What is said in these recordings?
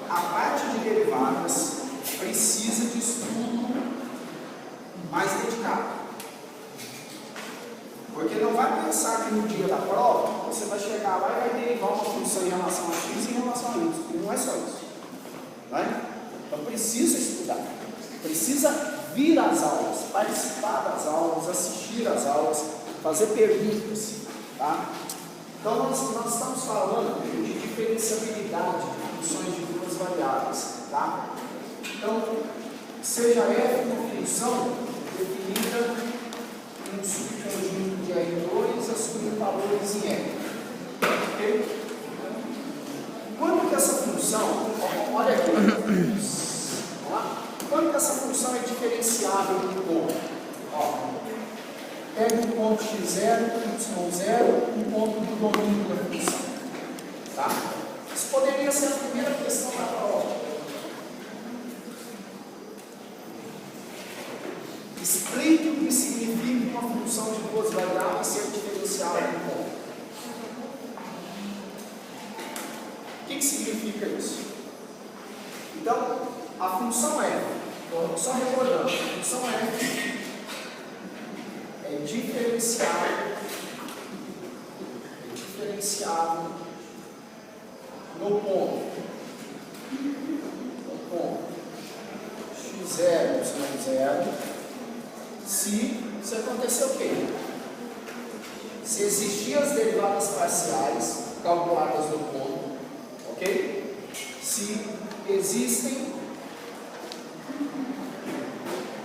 a parte de derivadas precisa de estudo mais dedicado. Porque não vai pensar que no dia da prova você vai chegar lá e vai derivar uma função em relação a x e em relação a y. E não é só isso. Né? Então precisa estudar. Precisa vir às aulas, participar das aulas, assistir às aulas, fazer perguntas. Tá? Então nós estamos falando de diferenciabilidade de funções de duas variáveis. Tá? Então, seja f uma função definida em um subconjunto de R2 assumindo valores em R. Ok? Quando que essa função, olha aqui, vamos lá. Quando que essa função é diferenciável no ponto? Pega um ponto x0, y0, um ponto do domínio da função. Tá? Isso poderia ser a primeira questão da prova. Explique o que significa uma função de duas variáveis ser diferenciável no ponto. O que significa isso? Então, a função f, só recordando, a função f é diferenciável no ponto x0, y0, se acontecer o quê? Se existir as derivadas parciais calculadas no ponto, ok? Se existem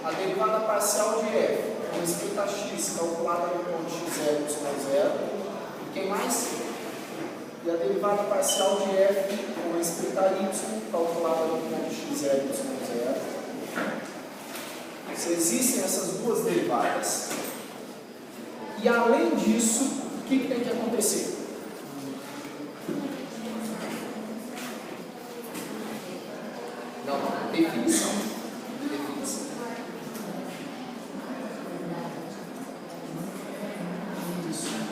a derivada parcial de f com respeito a x calculada no ponto x0, y0, e quem mais? E a derivada parcial de f com respeito a y calculada no ponto x0, y0. Se existem essas duas derivadas, e além disso, o que tem que acontecer? Não, definição.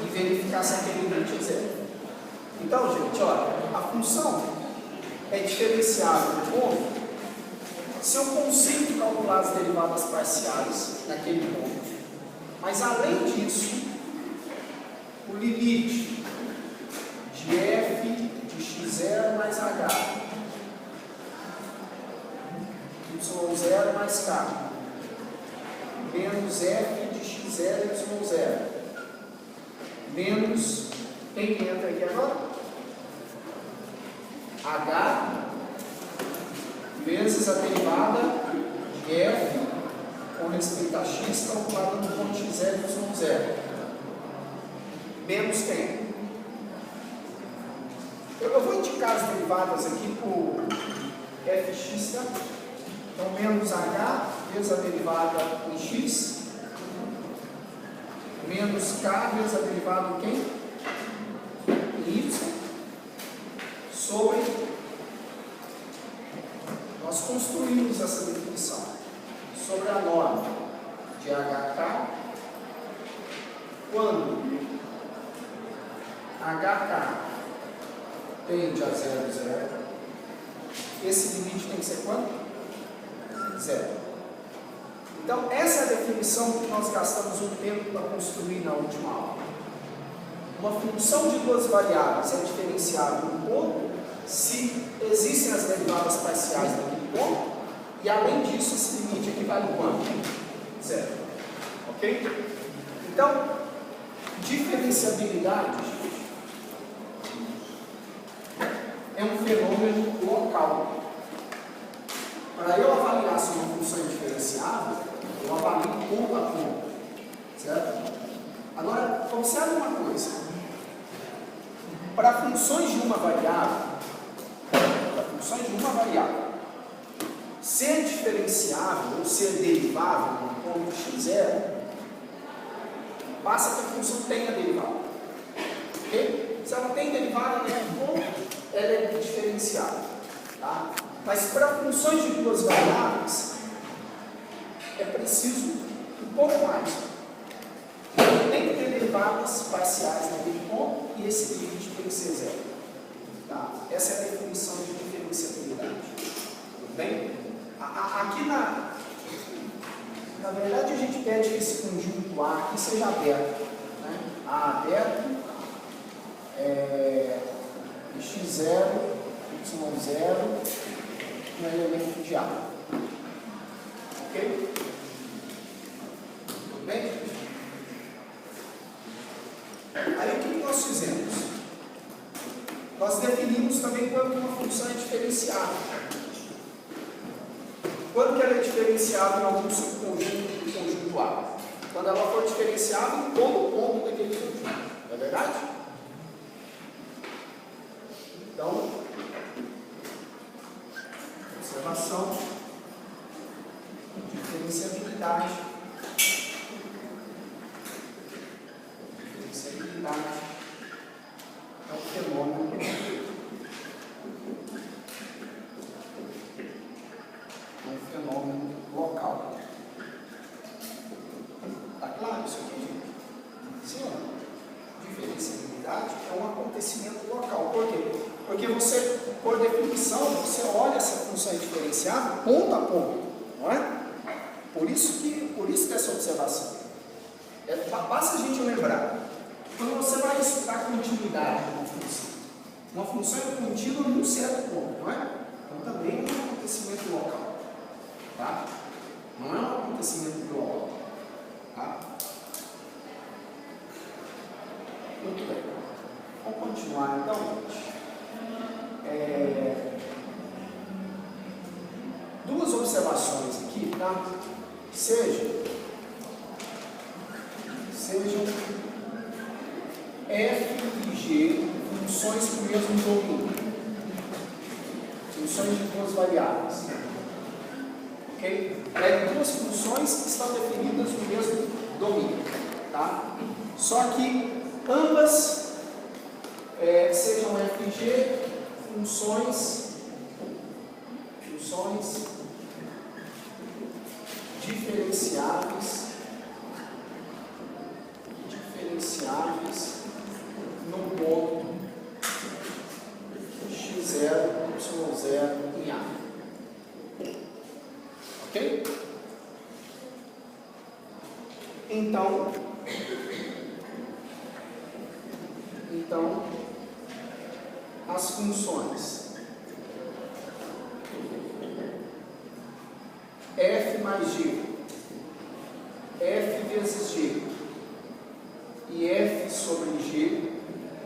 E verificar se aquele limite é zero. Então, gente, olha, a função é diferenciável no ponto se eu consigo calcular as derivadas parciais naquele ponto. Mas além disso, o limite de f de x0 mais h, y0 mais k, menos f de x0 e y0, menos, quem que entra aqui agora? H vezes a derivada de f com respeito a x calculada no ponto x0 e y0. Menos quem? Eu vou indicar as derivadas aqui por fx, tá? Então, menos h vezes a derivada em x, menos k vezes a derivada em quem? Em y, sobre... Nós construímos essa definição sobre a norma de HK quando HK tende a 0, 0. Esse limite tem que ser quanto? 0. Então, essa é a definição que nós gastamos um tempo para construir na última aula. Uma função de duas variáveis é diferenciável no ponto se existem as derivadas parciais naquele ponto, e além disso, esse limite equivale a quanto? 0. Ok? Então, diferenciabilidade é um fenômeno local. Para eu avaliar se uma função é diferenciável, eu avalio ponto a ponto. Certo? Agora, observe uma coisa. Para funções de uma variável, ser diferenciável ou ser derivável no ponto x0, basta que a função tenha derivada. Okay? Se ela tem derivada no ponto, ela é diferenciável. Tá? Mas para funções de duas variáveis, é preciso um pouco mais. Tem que ter derivadas parciais naquele ponto e esse limite tem que ser zero. Tá? Essa é a definição de diferenciabilidade. Aqui na verdade a gente pede que esse conjunto A aqui seja aberto, né? A aberto, x0, y0, um elemento de A. Ok? Tudo bem? Aí o que nós fizemos? Nós definimos também quando uma função é diferenciável. Quando que ela é diferenciável em algum subconjunto do conjunto A? Quando ela for diferenciável em todo ponto daquele conjunto. Não é verdade? Então, observação, diferenciabilidade. Diferenciabilidade é um fenômeno local. Está claro isso aqui, gente? Sim ou não? Diferenciabilidade é um acontecimento local. Por quê? Porque você, por definição, você olha essa função diferenciável ponto a ponto, não é? Por isso que essa observação. Basta a gente lembrar. Quando você vai estudar a continuidade de uma função é contínua em um certo ponto, não é? Então também é um acontecimento local. Tá? Não é um acontecimento global. Tá? Muito bem. Vamos continuar então, gente. Duas observações aqui, tá? Sejam f e g funções com o mesmo domínio. Funções de duas variáveis. Okay? Duas funções que estão definidas no mesmo domínio. Tá? Só que ambas sejam f e g funções diferenciáveis no ponto x0, y0 em A. Ok? Então, as funções f mais g, f vezes g e f sobre g,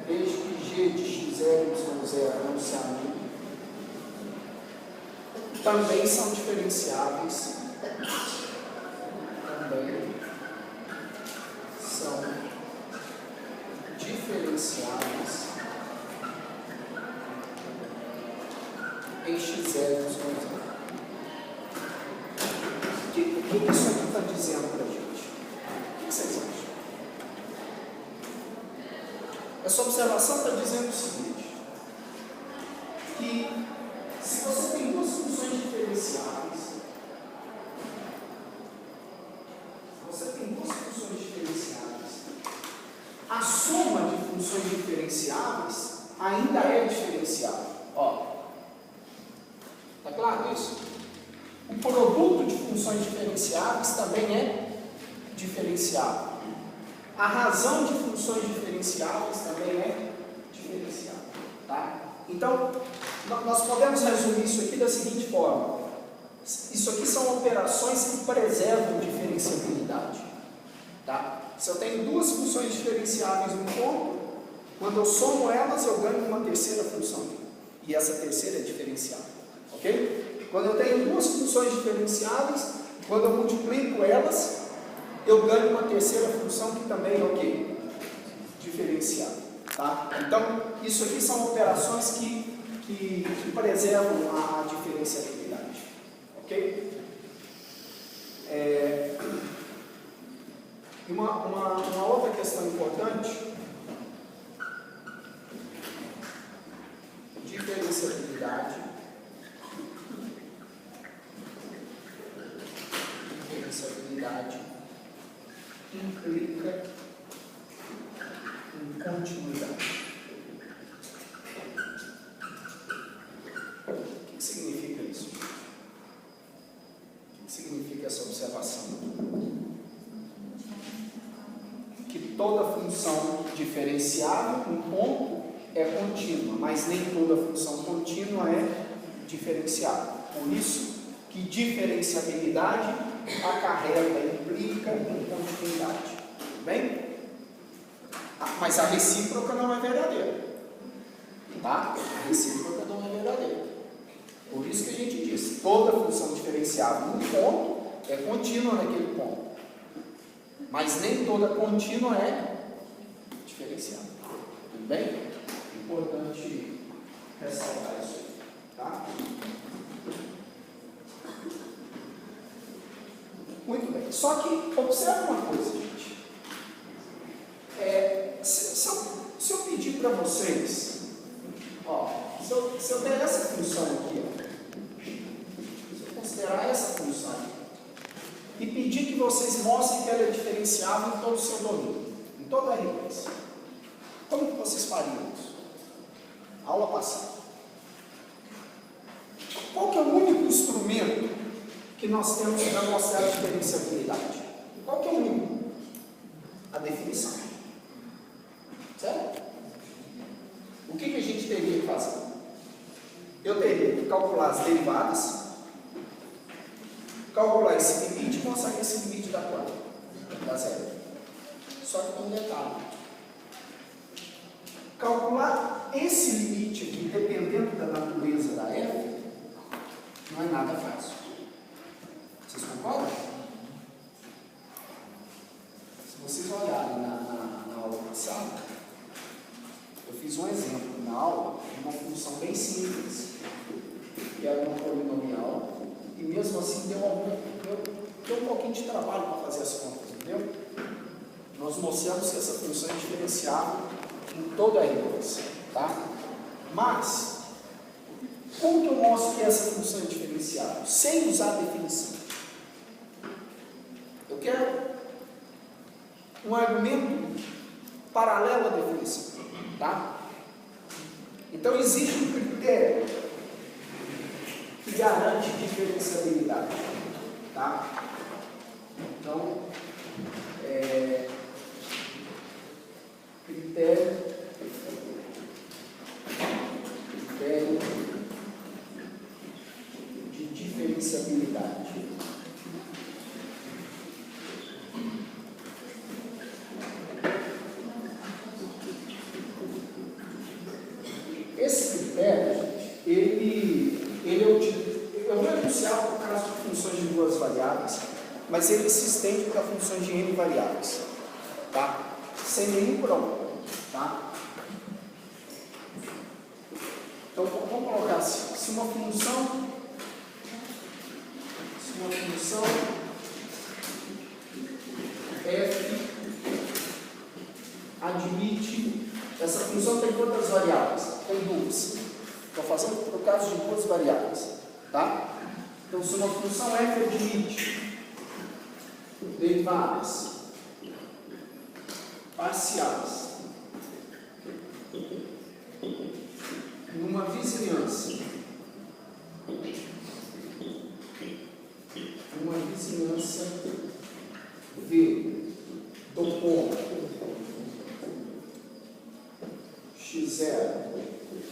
desde que g de x0 e y0 não se anule, também são diferenciáveis. Em x0 e y0. O que isso aqui está dizendo para a gente? O que vocês acham? Essa observação está dizendo o seguinte: que se você tem duas funções diferenciáveis, a soma de funções diferenciáveis ainda é diferenciável. Está claro isso? O produto de funções diferenciáveis também é diferenciável. A razão de funções diferenciáveis também é diferenciável. Tá? Então, nós podemos resumir isso aqui da seguinte forma: isso aqui são operações que preservam diferenciabilidade. Tá? Se eu tenho duas funções diferenciáveis no ponto, quando eu somo elas, eu ganho uma terceira função. E essa terceira é diferenciável. Ok? Quando eu tenho duas funções diferenciáveis, quando eu multiplico elas, eu ganho uma terceira função que também é o quê? Diferenciável. Tá? Então, isso aqui são operações que preservam a diferenciabilidade. Ok? Uma outra questão importante: diferenciabilidade. Diferenciabilidade implica em continuidade. O que significa isso? toda função diferenciável, um ponto, é contínua, mas nem toda função contínua é diferenciável. Por isso que diferenciabilidade acarreta, implica em continuidade. Tudo bem? Mas a recíproca não é verdadeira. Tá? A recíproca não é verdadeira. Por isso que a gente diz, toda função diferenciável num ponto é contínua naquele ponto. Mas nem toda contínua é diferenciável. Tudo bem? Importante ressaltar isso aí. Tá? Muito bem. Só que, observe uma coisa, gente. Se eu pedir para vocês, ó, se eu der essa função aqui, ó, se eu considerar essa função e pedir que vocês mostrem que ela é diferenciável em todo o seu domínio, em toda a regressa, como que vocês fariam isso? Aula passada. Qual que é o único instrumento que nós temos para mostrar a diferenciabilidade? Qual que é o único? A definição. Certo? O que a gente teria que fazer? Eu teria que calcular as derivadas, calcular esse limite e mostrar que esse limite dá quanto? Dá zero. Só que com um detalhe. Calcular esse limite aqui, dependendo da natureza da f, não é nada fácil. Vocês concordam? Se vocês olharem na aula passada, eu fiz um exemplo na aula de uma função bem simples, que era uma polinomial, e mesmo assim deu um pouquinho de trabalho para fazer as contas, entendeu? Nós mostramos que essa função é diferenciável em toda a regressa, tá? Mas, como que eu mostro que essa função é diferenciável? Sem usar a definição. Eu quero um argumento paralelo à definição, tá? Então, existe um critério que garante diferenciabilidade, tá? Então, critério de diferenciabilidade. Esse critério, gente, ele é utilizado. Eu vou enunciar por causa de funções de duas variáveis, mas ele se estende para funções de n variáveis, tá? Sem nenhum problema, tá? Então, vamos colocar assim, se uma função f admite, essa função tem quantas variáveis? Tem duas. Estou fazendo por causa de duas variáveis, tá? Então, se uma função f admite derivadas parciais numa vizinhança V do ponto x0,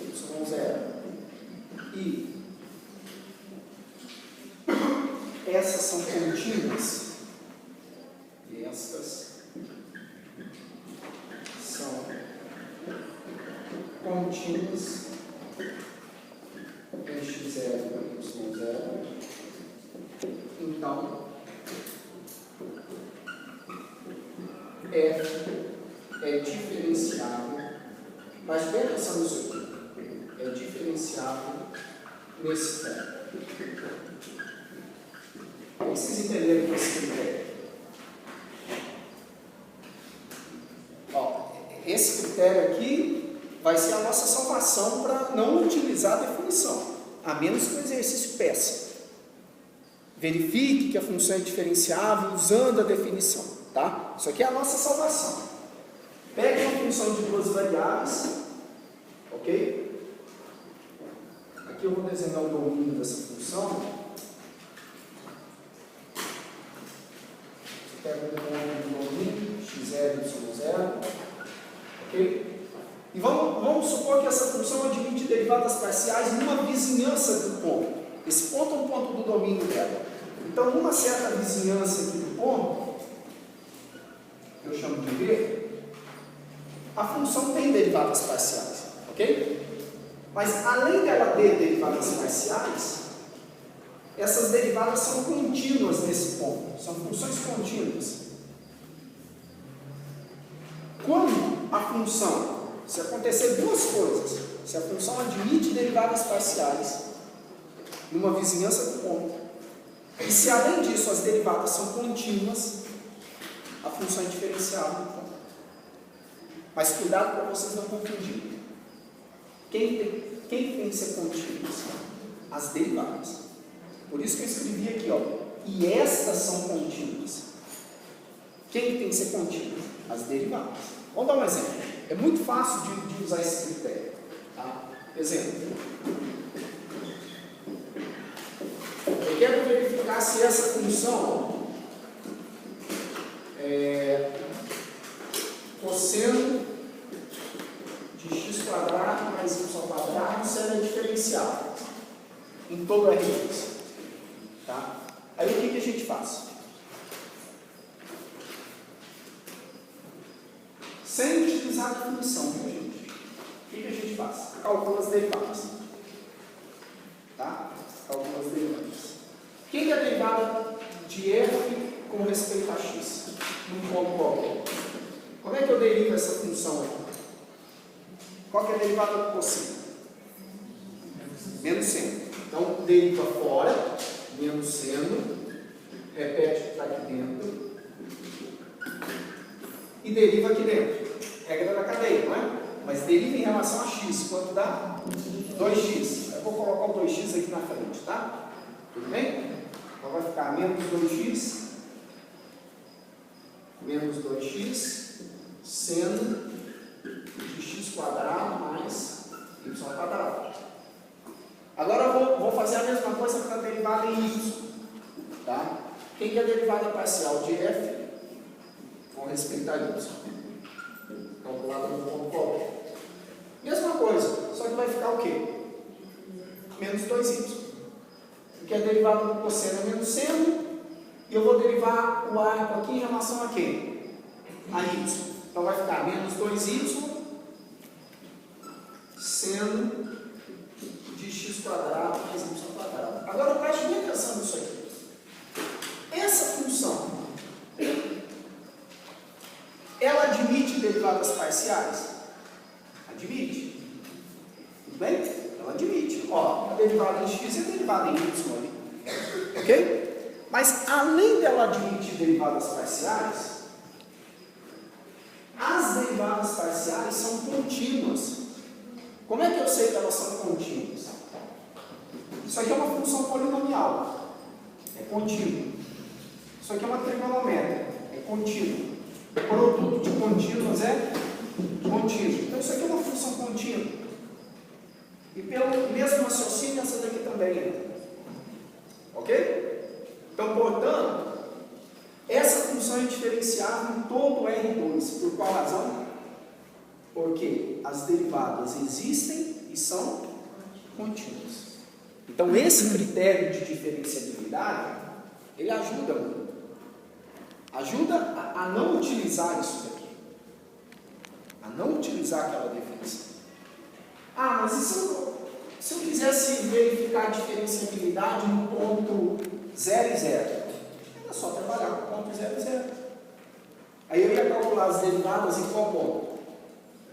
y0 e essas são contínuas, e estas são contínuas em x0 e y0, então f é diferenciável, mas bem atenção nisso aqui, é diferenciável nesse termo. Vocês entenderam que esse critério? Ó, esse critério aqui vai ser a nossa salvação para não utilizar a definição, a menos que o exercício peça. Verifique que a função é diferenciável usando a definição, tá? Isso aqui é a nossa salvação. Pegue uma função de duas variáveis, ok? Aqui eu vou desenhar o domínio dessa função. Pega um ponto do domínio, x0 0, y0. Ok? E vamos supor que essa função admite derivadas parciais numa vizinhança do ponto. Esse ponto é um ponto do domínio dela. Então, numa certa vizinhança aqui do ponto, que eu chamo de V, a função tem derivadas parciais. Ok? Mas, além dela ter derivadas parciais, essas derivadas são contínuas nesse ponto. São funções contínuas. Quando a função, se acontecer duas coisas, se a função admite derivadas parciais numa vizinhança do ponto, e se além disso as derivadas são contínuas, a função é diferenciável no ponto. Mas cuidado para vocês não confundirem. Quem tem que ser contínuas? As derivadas. Por isso que eu escrevi aqui, ó, e estas são contínuas. Quem tem que ser contínuo? As derivadas. Vamos dar um exemplo. É muito fácil de usar esse critério. Tá? Exemplo. Eu quero verificar se essa função é cosseno de x² mais y², se ela é diferenciável em todo R2. Tá? Aí o que a gente faz? Sem utilizar a definição, viu, gente? O que a gente faz? Calcula as derivadas. Tá? Calcula as derivadas. O que é a derivada de f com respeito a x? Num ponto qualquer. Como é que eu derivo essa função aqui? Qual que é a derivada do cosseno? Menos seno. Então, deriva fora, menos seno, repete o que está aqui dentro, e deriva aqui dentro. Regra da cadeia, não é? Mas deriva em relação a x, quanto dá? 2x. Eu vou colocar o 2x aqui na frente, tá? Tudo bem? Então vai ficar menos 2x, menos 2x, seno de x² mais y². Agora eu vou fazer a mesma coisa para a derivada em y. Tá? Quem que é a derivada parcial de f com respeito a y? Calculada no ponto qualquer. Mesma coisa, só que vai ficar o quê? Menos 2y. Porque a derivada do cosseno é menos seno, e eu vou derivar o arco aqui em relação a quem? A y. Então vai ficar menos 2y seno de x² mais y². Agora preste bem atenção nisso aqui. Essa função, ela admite derivadas parciais? Admite. Tudo bem? Ela admite. Ó, a derivada em x e a derivada em y ali. Ok? Mas além dela admitir derivadas parciais, as derivadas parciais são contínuas. Como é que eu sei que elas são contínuas? Isso aqui é uma função polinomial. É contínuo. Isso aqui é uma trigonométrica. É contínuo. O produto de contínuas é contínuo. Então isso aqui é uma função contínua. E pelo mesmo raciocínio, essa daqui também é. Ok? Então, portanto, essa função é diferenciável em todo R2. Por qual razão? Porque as derivadas existem e são contínuas. Então, esse critério de diferenciabilidade, ele ajuda muito. Ajuda a não utilizar isso daqui. A não utilizar aquela definição. Ah, mas se eu quisesse verificar a diferenciabilidade no ponto 0 e 0, era só trabalhar com o ponto 0 e 0. Aí eu ia calcular as derivadas em qual ponto?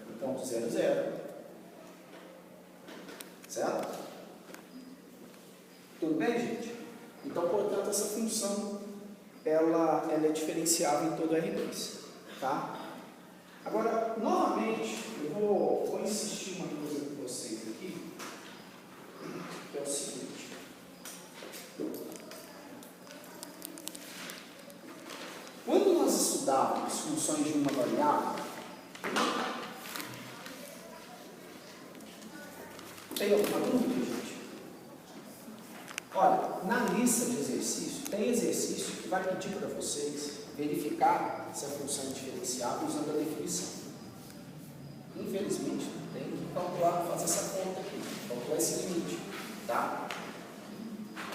No ponto 0 e 0. Certo? Tudo bem, gente? Então, portanto, essa função ela é diferenciável em todo R2. Tá? Agora, novamente, eu vou insistir uma coisa com vocês aqui, que é o seguinte. Quando nós estudávamos funções de uma variável, tem alguma dúvida, gente? Olha, na lista de exercício, tem exercício que vai pedir para vocês verificar se a função é diferenciável usando a definição. Infelizmente, tem que calcular, fazer essa conta aqui, calcular esse limite, tá?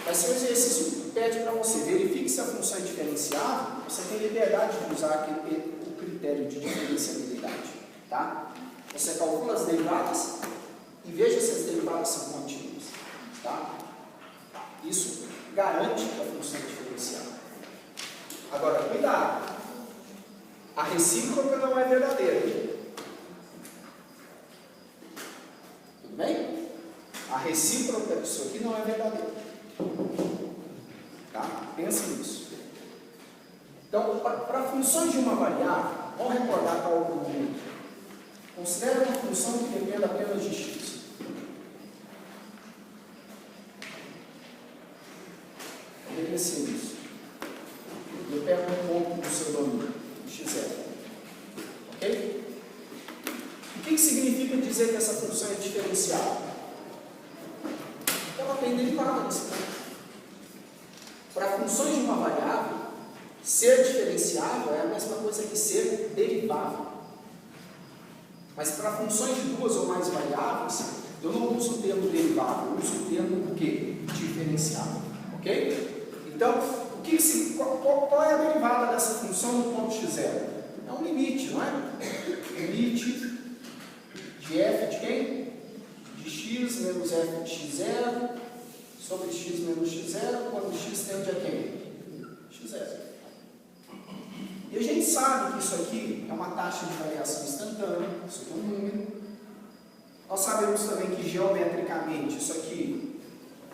Mas se o exercício pede para você, verifique se a função é diferenciável, você tem liberdade de usar o critério de diferenciabilidade, tá? Você calcula as derivadas e veja se as derivadas são contínuas, tá? Isso garante que a função é diferenciável. Agora, cuidado, a recíproca não é verdadeira. Tudo bem? A recíproca disso aqui não é verdadeira. Tá? Pensa nisso. Então, para funções de uma variável, vamos recordar qual é o argumento. Considere uma função que depende apenas de x. Vamos crescer nisso. Eu pego um ponto do seu domínio, x0. Ok? O que significa dizer que essa função é diferenciável? Ela tem derivada nesse ponto. Para funções de uma variável, ser diferenciável é a mesma coisa que ser derivável. Mas para funções de duas ou mais variáveis, eu não uso o termo derivável, eu uso o termo o quê? Diferenciável. Ok? Então, qual é a derivada dessa função no ponto x0? É um limite, não é? Limite de f de quem? De x menos f de x0 sobre x menos x0, quando x tende a quem? x0. E a gente sabe que isso aqui é uma taxa de variação instantânea, isso aqui é um número. Nós sabemos também que geometricamente isso aqui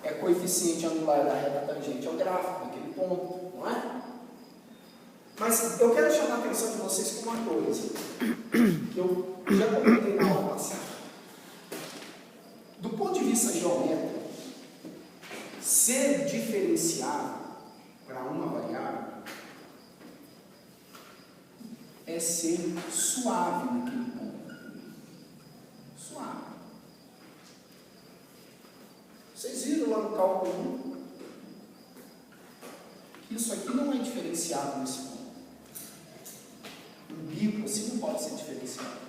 é coeficiente anular da reta tangente ao gráfico, naquele ponto, não é? Mas eu quero chamar a atenção de vocês com uma coisa, que eu já comentei na aula passada. Do ponto de vista geométrico, ser diferenciável para uma variável é ser suave naquele ponto. Suave. Vocês viram lá no cálculo 1 que isso aqui não é diferenciável nesse ponto. Um bico assim não pode ser diferenciado.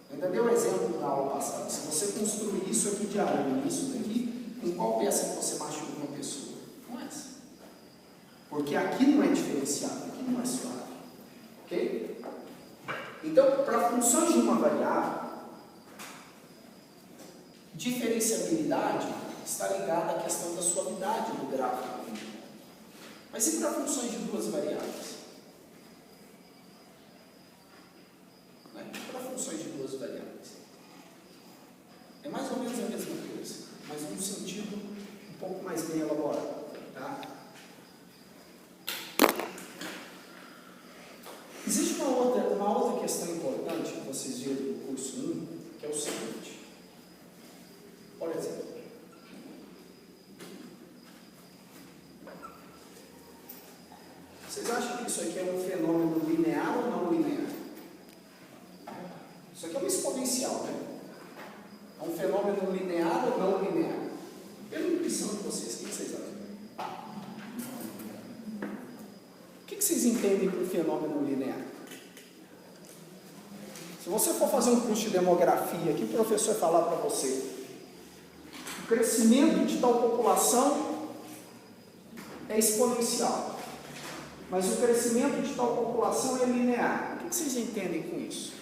Eu ainda dei um exemplo na aula passada. Se você construir isso aqui de arame, isso daqui, com qual peça que você machuca uma pessoa? Com essa. Porque aqui não é diferenciado, aqui não é suave. Ok? Então, para funções de uma variável, diferenciabilidade está ligada à questão da suavidade do gráfico. Mas e para funções de duas variáveis? Para funções de duas variáveis. É mais ou menos a mesma coisa, mas num sentido um pouco mais bem elaborado. Tá? Existe uma outra questão importante que vocês viram no curso 1, que é o seguinte. Por exemplo, vocês acham que isso aqui é um fenômeno linear ou não linear? Isso aqui é uma exponencial, né? É um fenômeno linear ou não linear? Pela intuição de vocês, o que vocês acham? O que vocês entendem por fenômeno linear? Se você for fazer um curso de demografia, o que o professor vai falar para você? O crescimento de tal população é exponencial, mas o crescimento de tal população é linear. O que vocês entendem com isso?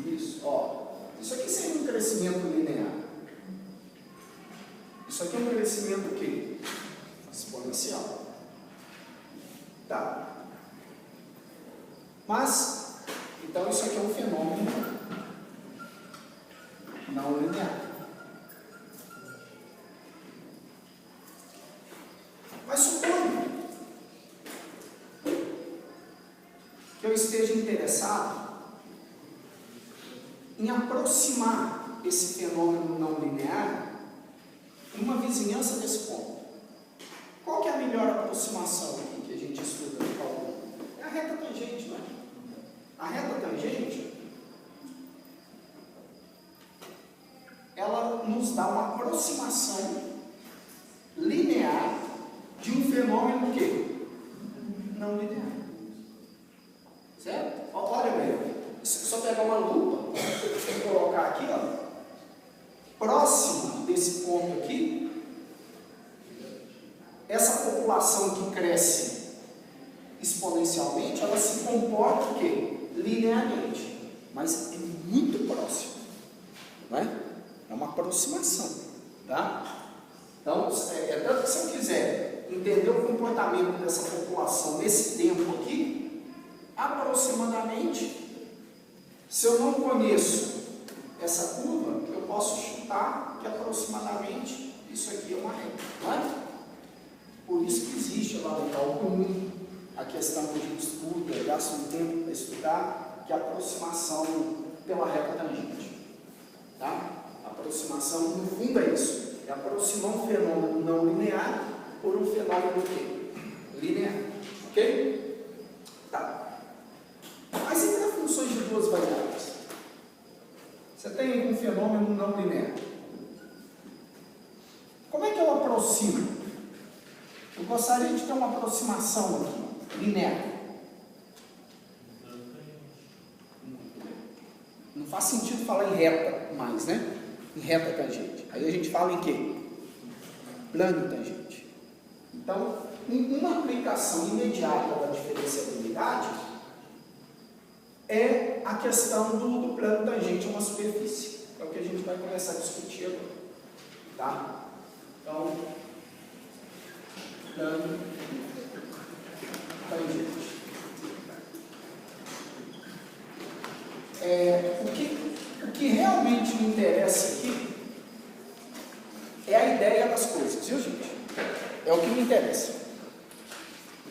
Isso, ó. Isso aqui seria um crescimento linear. Isso aqui é um crescimento o quê? Exponencial. Tá. Mas, então isso aqui é um fenômeno não linear. Mas suponha que eu esteja interessado em aproximar esse fenômeno não linear em uma vizinhança desse ponto. Qual que é a melhor aproximação aqui que a gente estuda no cálculo? É a reta tangente, não é? A reta tangente, ela nos dá uma aproximação linear de um fenômeno que não linear. Certo? Olha bem, só pegar uma lupa e colocar aqui, ó, próximo desse ponto aqui, essa população que cresce exponencialmente, ela se comporta o quê? Linearmente, mas é muito próximo, não é? É uma aproximação, tá? Então, tanto que se eu quiser entender o comportamento dessa população nesse tempo aqui, aproximadamente, se eu não conheço essa curva, eu posso chutar que aproximadamente isso aqui é uma reta, não é? Por isso que existe lá no cálculo 1 a questão que a gente estuda, gasta um tempo para estudar, que é a aproximação pela reta tangente. Tá? A aproximação, no fundo, é isso. É aproximar um fenômeno não linear por um fenômeno quê? Linear. Ok? Tá. Mas e para funções de duas variáveis? Você tem um fenômeno não linear. Como é que eu aproximo? Eu gostaria de ter uma aproximação aqui, linear. Não faz sentido falar em reta mais, né? Em reta tangente. Aí a gente fala em quê? Plano tangente. Então, uma aplicação imediata da diferenciabilidade é a questão do plano tangente a uma superfície. É o que a gente vai começar a discutir agora. Tá? Então, plano tangente. O que realmente me interessa aqui é a ideia das coisas, viu, gente? É o que me interessa.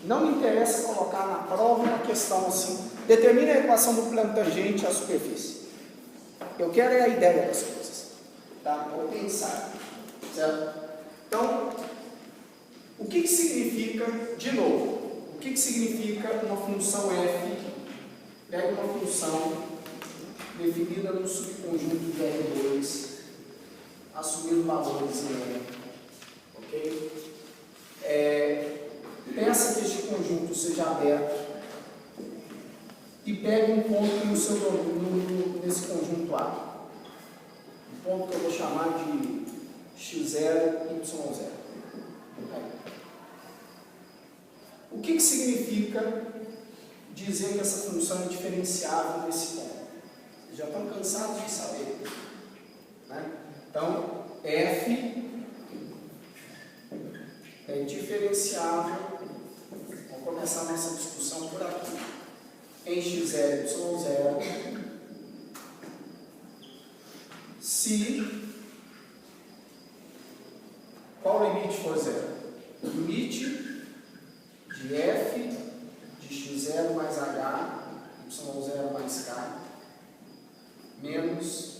Não me interessa colocar na prova uma questão assim, determine a equação do plano tangente à superfície. Eu quero é a ideia das coisas, tá? Vou pensar, certo? Então, o que significa, de novo, o que significa uma função f? Pega uma função definida no subconjunto de R2, assumindo valores em R, ok? Pensa que este conjunto seja aberto e pegue um ponto no seu domínio, nesse conjunto A. Um ponto que eu vou chamar de x0, y0. O que significa dizer que essa função é diferenciável nesse ponto? Vocês já estão cansados de saber, né? Então, f é diferenciável, vamos começar a nossa discussão por aqui, em x0, y0, se qual limite for zero? O limite de f de x0 mais h, y0 mais k, menos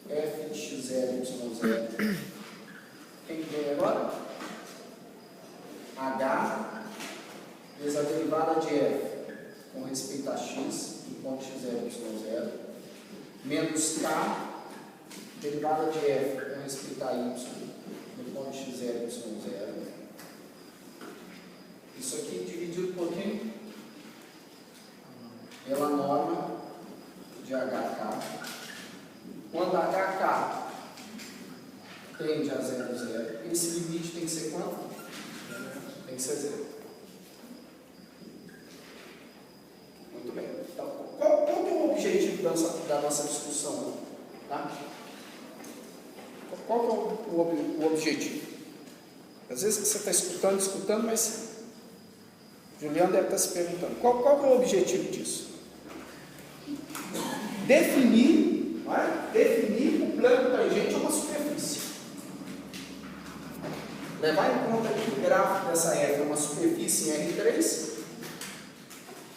f de x0, y0. Quem que vem agora? H vezes a derivada de f com respeito a x, do ponto x0, y0, menos k, derivada de f com respeito a y, do ponto x0, y0. Isso aqui dividido por quem? Pela norma de HK. Quando HK tende a 0, 0, esse limite tem que ser quanto? Tem que ser 0. Muito bem. Então, qual é o objetivo da nossa discussão? Tá? Qual é o objetivo? Às vezes você está escutando, mas Juliano deve estar se perguntando. Qual é o objetivo disso? Definir, não é? Definir o plano tangente a uma superfície. Levar em conta que o gráfico dessa F é uma superfície em R3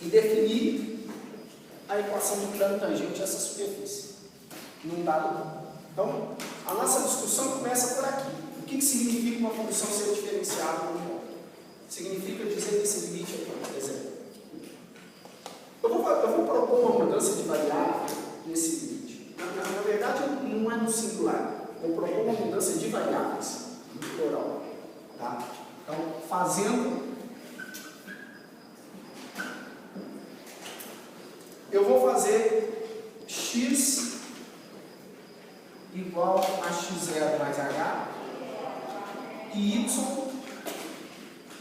e definir a equação do plano tangente a essa superfície num dado ponto. Então, a nossa discussão começa por aqui. O que significa uma função ser diferenciável num ponto? Significa dizer que esse limite aqui, por exemplo. Eu vou propor uma mudança de variável nesse limite. Na verdade, não é no singular. Eu proponho uma mudança de variáveis no plural. Tá? Então, fazendo fazer x igual a x0 mais h e y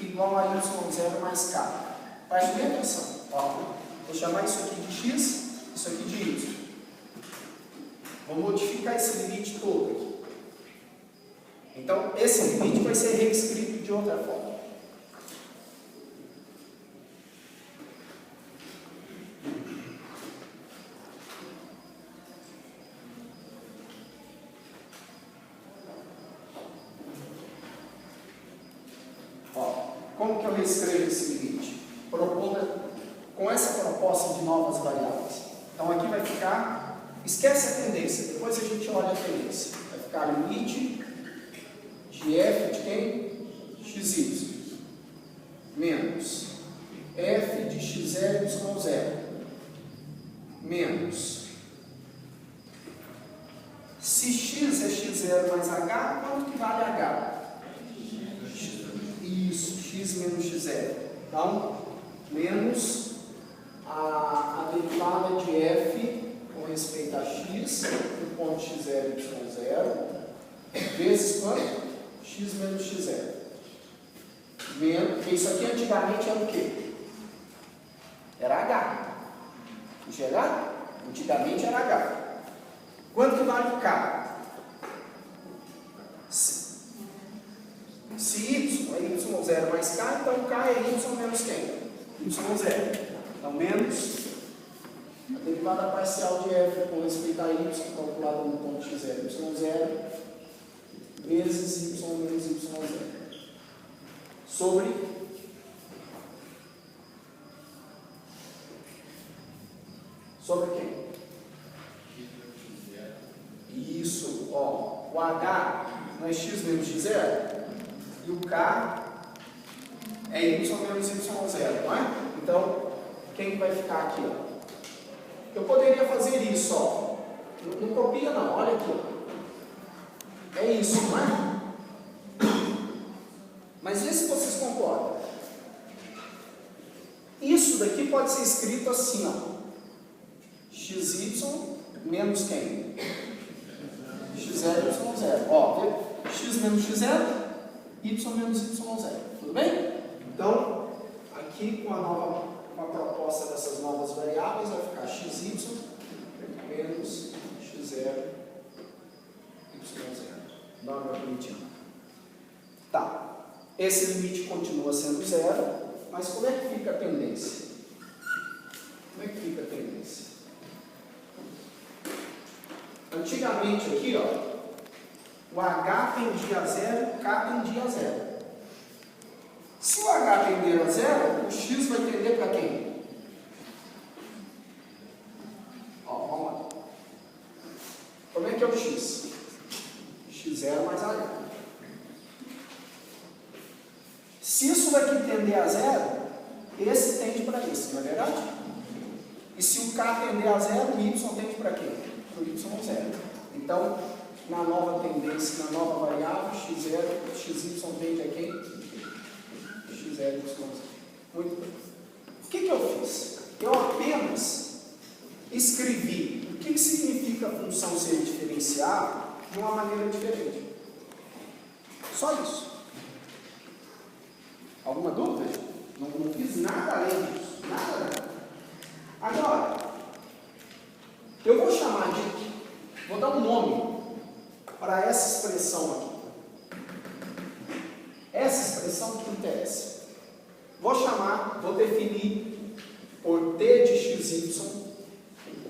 igual a y0 mais k. Preste bem atenção. Ó, vou chamar isso aqui de x, isso aqui de y. Vou modificar esse limite todo aqui. Então, esse limite vai ser reescrito de outra forma. Como que eu reescrevo esse limite? Com essa proposta de novas variáveis. Então aqui vai ficar, esquece a tendência, depois a gente olha a tendência. Vai ficar limite de f de quem? xy menos f de x0 y0 menos, se x é x0 mais h, quanto que vale h? Isso, x menos x0. Então, menos a derivada de f com respeito a x, no ponto x0 e y0, vezes quanto? X menos x0. Porque isso aqui antigamente era o quê? Era h. Enxergar? Antigamente era h. Quanto que vale o k? Se y é y0 mais k, então k é y menos quem? y0. Então, menos a derivada parcial de f com respeito a y, calculada no ponto x0 e y0, vezes y menos y0. Sobre quem? Isso, ó. O h não é x menos x0? E o k é y menos y0, não é? Então, quem vai ficar aqui? Ó? Eu poderia fazer isso, ó. Não copia não, olha aqui. Ó. É isso, não é? Mas vê se vocês concordam. Isso daqui pode ser escrito assim, ó. xy menos quem? x0 e y0. Ó, vê? X menos x0, y menos y0. Tudo bem? Então, aqui com a proposta dessas novas variáveis, vai ficar xy menos x0, y0. Norma primitiva. Tá. Esse limite continua sendo zero, mas como é que fica a tendência? Como é que fica a tendência? Antigamente aqui, ó, o h tendia a zero, o k tendia a zero. Se o h tender a zero, o x vai tender para quem? Ó, vamos lá. Como é que é o x? x0 mais h. Se isso daqui tender a zero, esse tende para esse, não é verdade? E se o k tender a zero, o y tende para quê? Para o y0. Então, na nova tendência, na nova variável, x0, xy tende a quem? x0, y0. Muito bem. O que eu fiz? Eu apenas escrevi o que significa a função ser diferenciada de uma maneira diferente. Só isso. Alguma dúvida? Não fiz nada além disso. Nada. Agora, eu vou chamar de... Vou dar um nome para essa expressão aqui. Essa expressão que interessa. Vou definir por t de xy,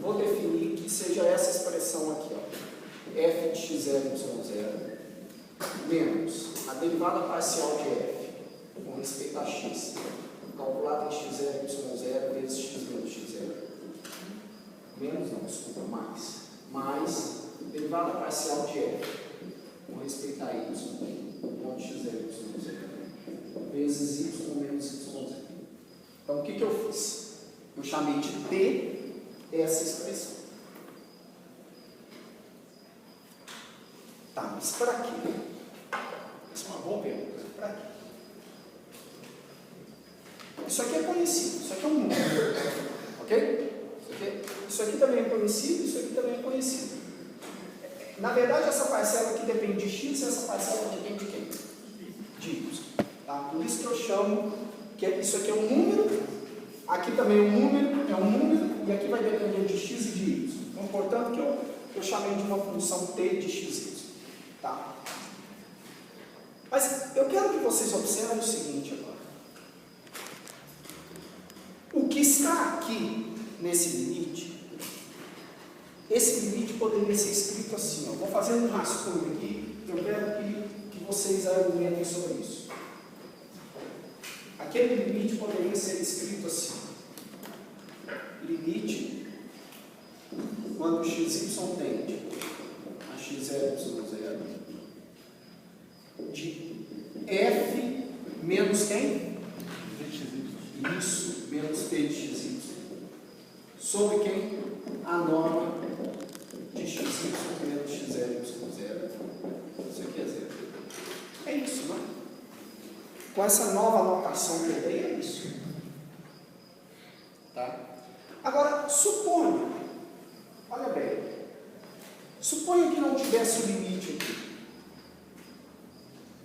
vou definir que seja essa expressão aqui, ó. F de x0, y0, menos a derivada parcial de f com respeito a x, calculado em x0 e y0 vezes x menos x0. Menos não, desculpa, mais derivada parcial de f com respeito a y, ponto x0 e y0, vezes y menos y0. Então, o que eu fiz? Eu chamei de t essa expressão. Tá, mas para quê? Essa é uma boa pergunta. Para quê? Isso aqui é conhecido, isso aqui é um número, ok? Isso Isso aqui também é conhecido, isso aqui também é conhecido. Na verdade, essa parcela aqui depende de x, e essa parcela depende de quem? De y. Tá? Por isso que eu chamo que isso aqui é um número, aqui também é um número, e aqui vai depender de x e de y. Então, portanto, que eu chamei de uma função t de x e y. Tá? Mas eu quero que vocês observem o seguinte agora. O que está aqui nesse limite, esse limite poderia ser escrito assim, ó. Vou fazer um rascunho aqui, eu quero que vocês argumentem sobre isso. Aquele limite poderia ser escrito assim: limite quando xy tende a x0, y0 de f menos quem? Isso, menos t de xy. Sobre quem? A norma de xy menos x0, y0. Isso aqui é zero. É isso, não é? Com essa nova notação que eu dei, é isso. Tá? Agora, suponha, olha bem, suponha que não tivesse o limite aqui.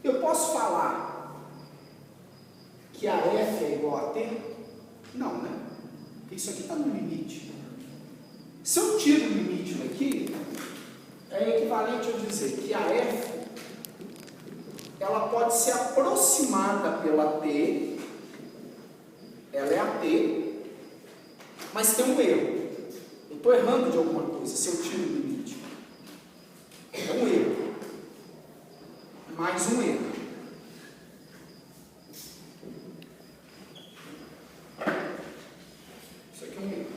Eu posso falar que a f é igual a t? Não, né? Porque isso aqui está no limite. Se eu tiro o limite daqui, é equivalente a dizer que a f ela pode ser aproximada pela t, ela é a t, mas tem um erro. Eu estou errando de alguma coisa se eu tiro o limite. É um erro. Mais um erro. Isso aqui é um erro.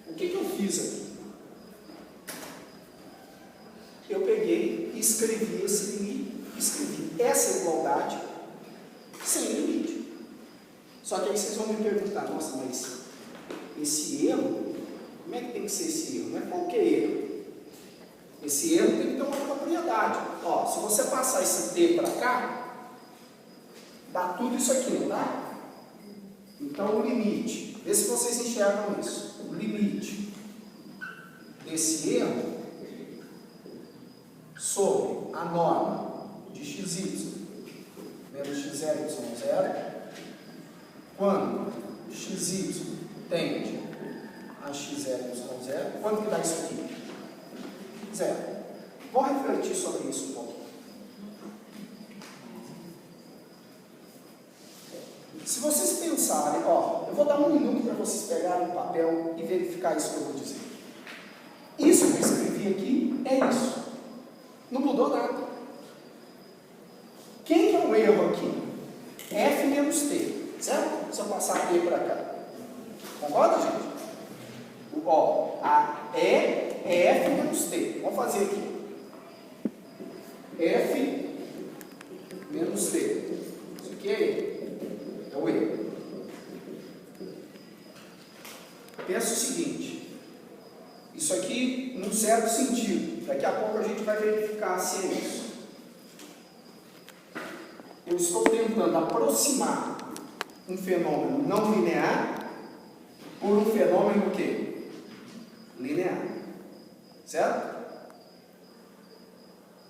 O que eu fiz aqui? Eu peguei e escrevi esse limite, escrevi essa igualdade sem limite. Só que aí vocês vão me perguntar: nossa, mas esse erro, como é que tem que ser esse erro? Não é qualquer erro. Esse erro tem que ter uma propriedade. Ó, se você passar esse t para cá, dá tudo isso aqui, não dá? Então o limite, vê se vocês enxergam isso. O limite desse erro sobre a norma de xy menos x0, y0, quando xy tende a x0, y0, quanto que dá isso aqui? Zero. Vou refletir sobre isso um pouco. Se vocês pensarem, ó, eu vou dar um minuto para vocês pegarem o papel e verificar isso que eu vou dizer. Isso que eu escrevi aqui é isso. Não mudou nada. Quem que é o erro aqui? F menos T, certo? Se eu passar T para cá. Concorda, gente? Ó, a E é F menos T. Vamos fazer aqui. F menos T. Isso aqui é o erro. Pensa o seguinte. Isso aqui, num certo sentido. Daqui a pouco a gente vai verificar se é isso. Eu estou tentando aproximar um fenômeno não linear por um fenômeno o quê? Linear. Certo?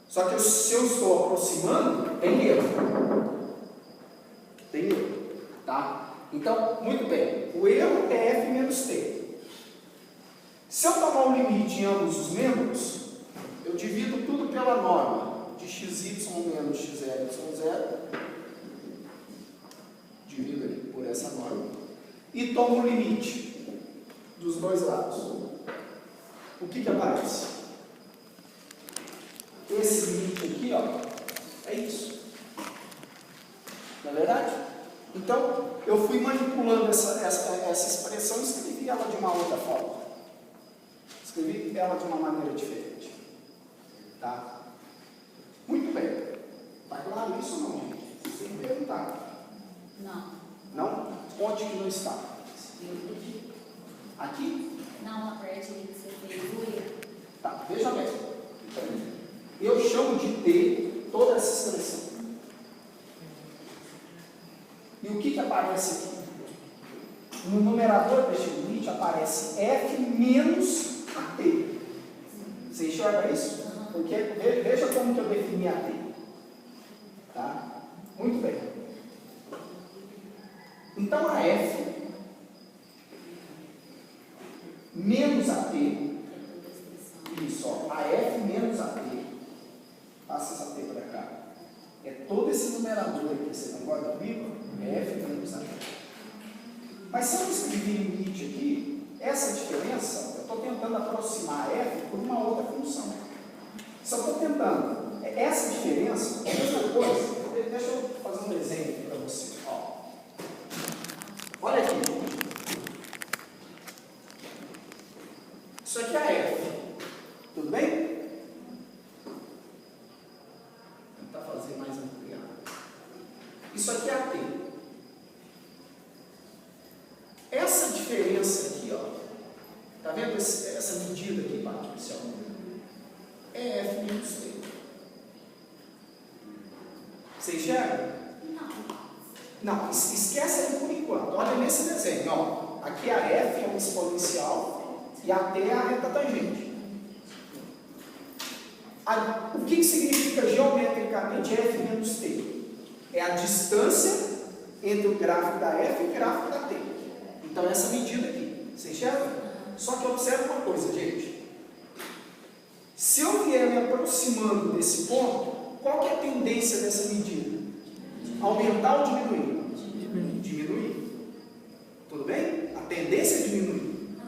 Só que se eu estou aproximando, tem erro. Tem erro. Tá? Então, muito bem. O erro é F menos T. Se eu tomar um limite em ambos os membros, eu divido tudo pela norma de xy menos x0, y0. Divido ali por essa norma. E tomo o limite dos dois lados. O que aparece? Esse limite aqui, ó, é isso. Não é verdade? Então, eu fui manipulando essa expressão e escrevi ela de uma outra forma. Escrevi ela de uma maneira diferente. Tá? Muito bem. Está claro isso ou não, gente? Vocês têm que perguntar. Não. Não? Onde que não está? Aqui? Não, a parte que você fez o erro. Tá, veja bem. Eu chamo de T toda essa expressão. E o que aparece aqui? No numerador deste limite seguinte, aparece F menos AT. Você enxerga isso? Porque veja como que eu defini AT. Tá? Muito bem. Então a F menos AT, isso, ó, a F menos AT, passa essa T para cá, é todo esse numerador aqui, você concorda comigo? É F menos AT. Mas se eu escrever limite aqui, essa diferença, eu estou tentando aproximar a F por uma outra função. Só estou tentando, essa diferença, é a mesma coisa, deixa eu fazer um exemplo aqui para você. Ó. Olha aqui. Isso aqui é a F. Tudo bem? Vou tentar fazer mais ampliado. Isso aqui é a T. Essa diferença aqui, ó. Tá vendo essa medida aqui, Patrícia? É F menos T. Você enxerga? Não, esquece aí por enquanto. Olha nesse desenho, ó. Aqui a F é uma exponencial e a T é a reta tangente. O que significa geometricamente F menos T? É a distância entre o gráfico da F e o gráfico da T. Então, essa medida aqui. Você enxerga? Só que observe uma coisa, gente. Se eu vier me aproximando desse ponto, qual que é a tendência dessa medida? Aumentar ou diminuir? Diminuir. Tudo bem? A tendência é diminuir.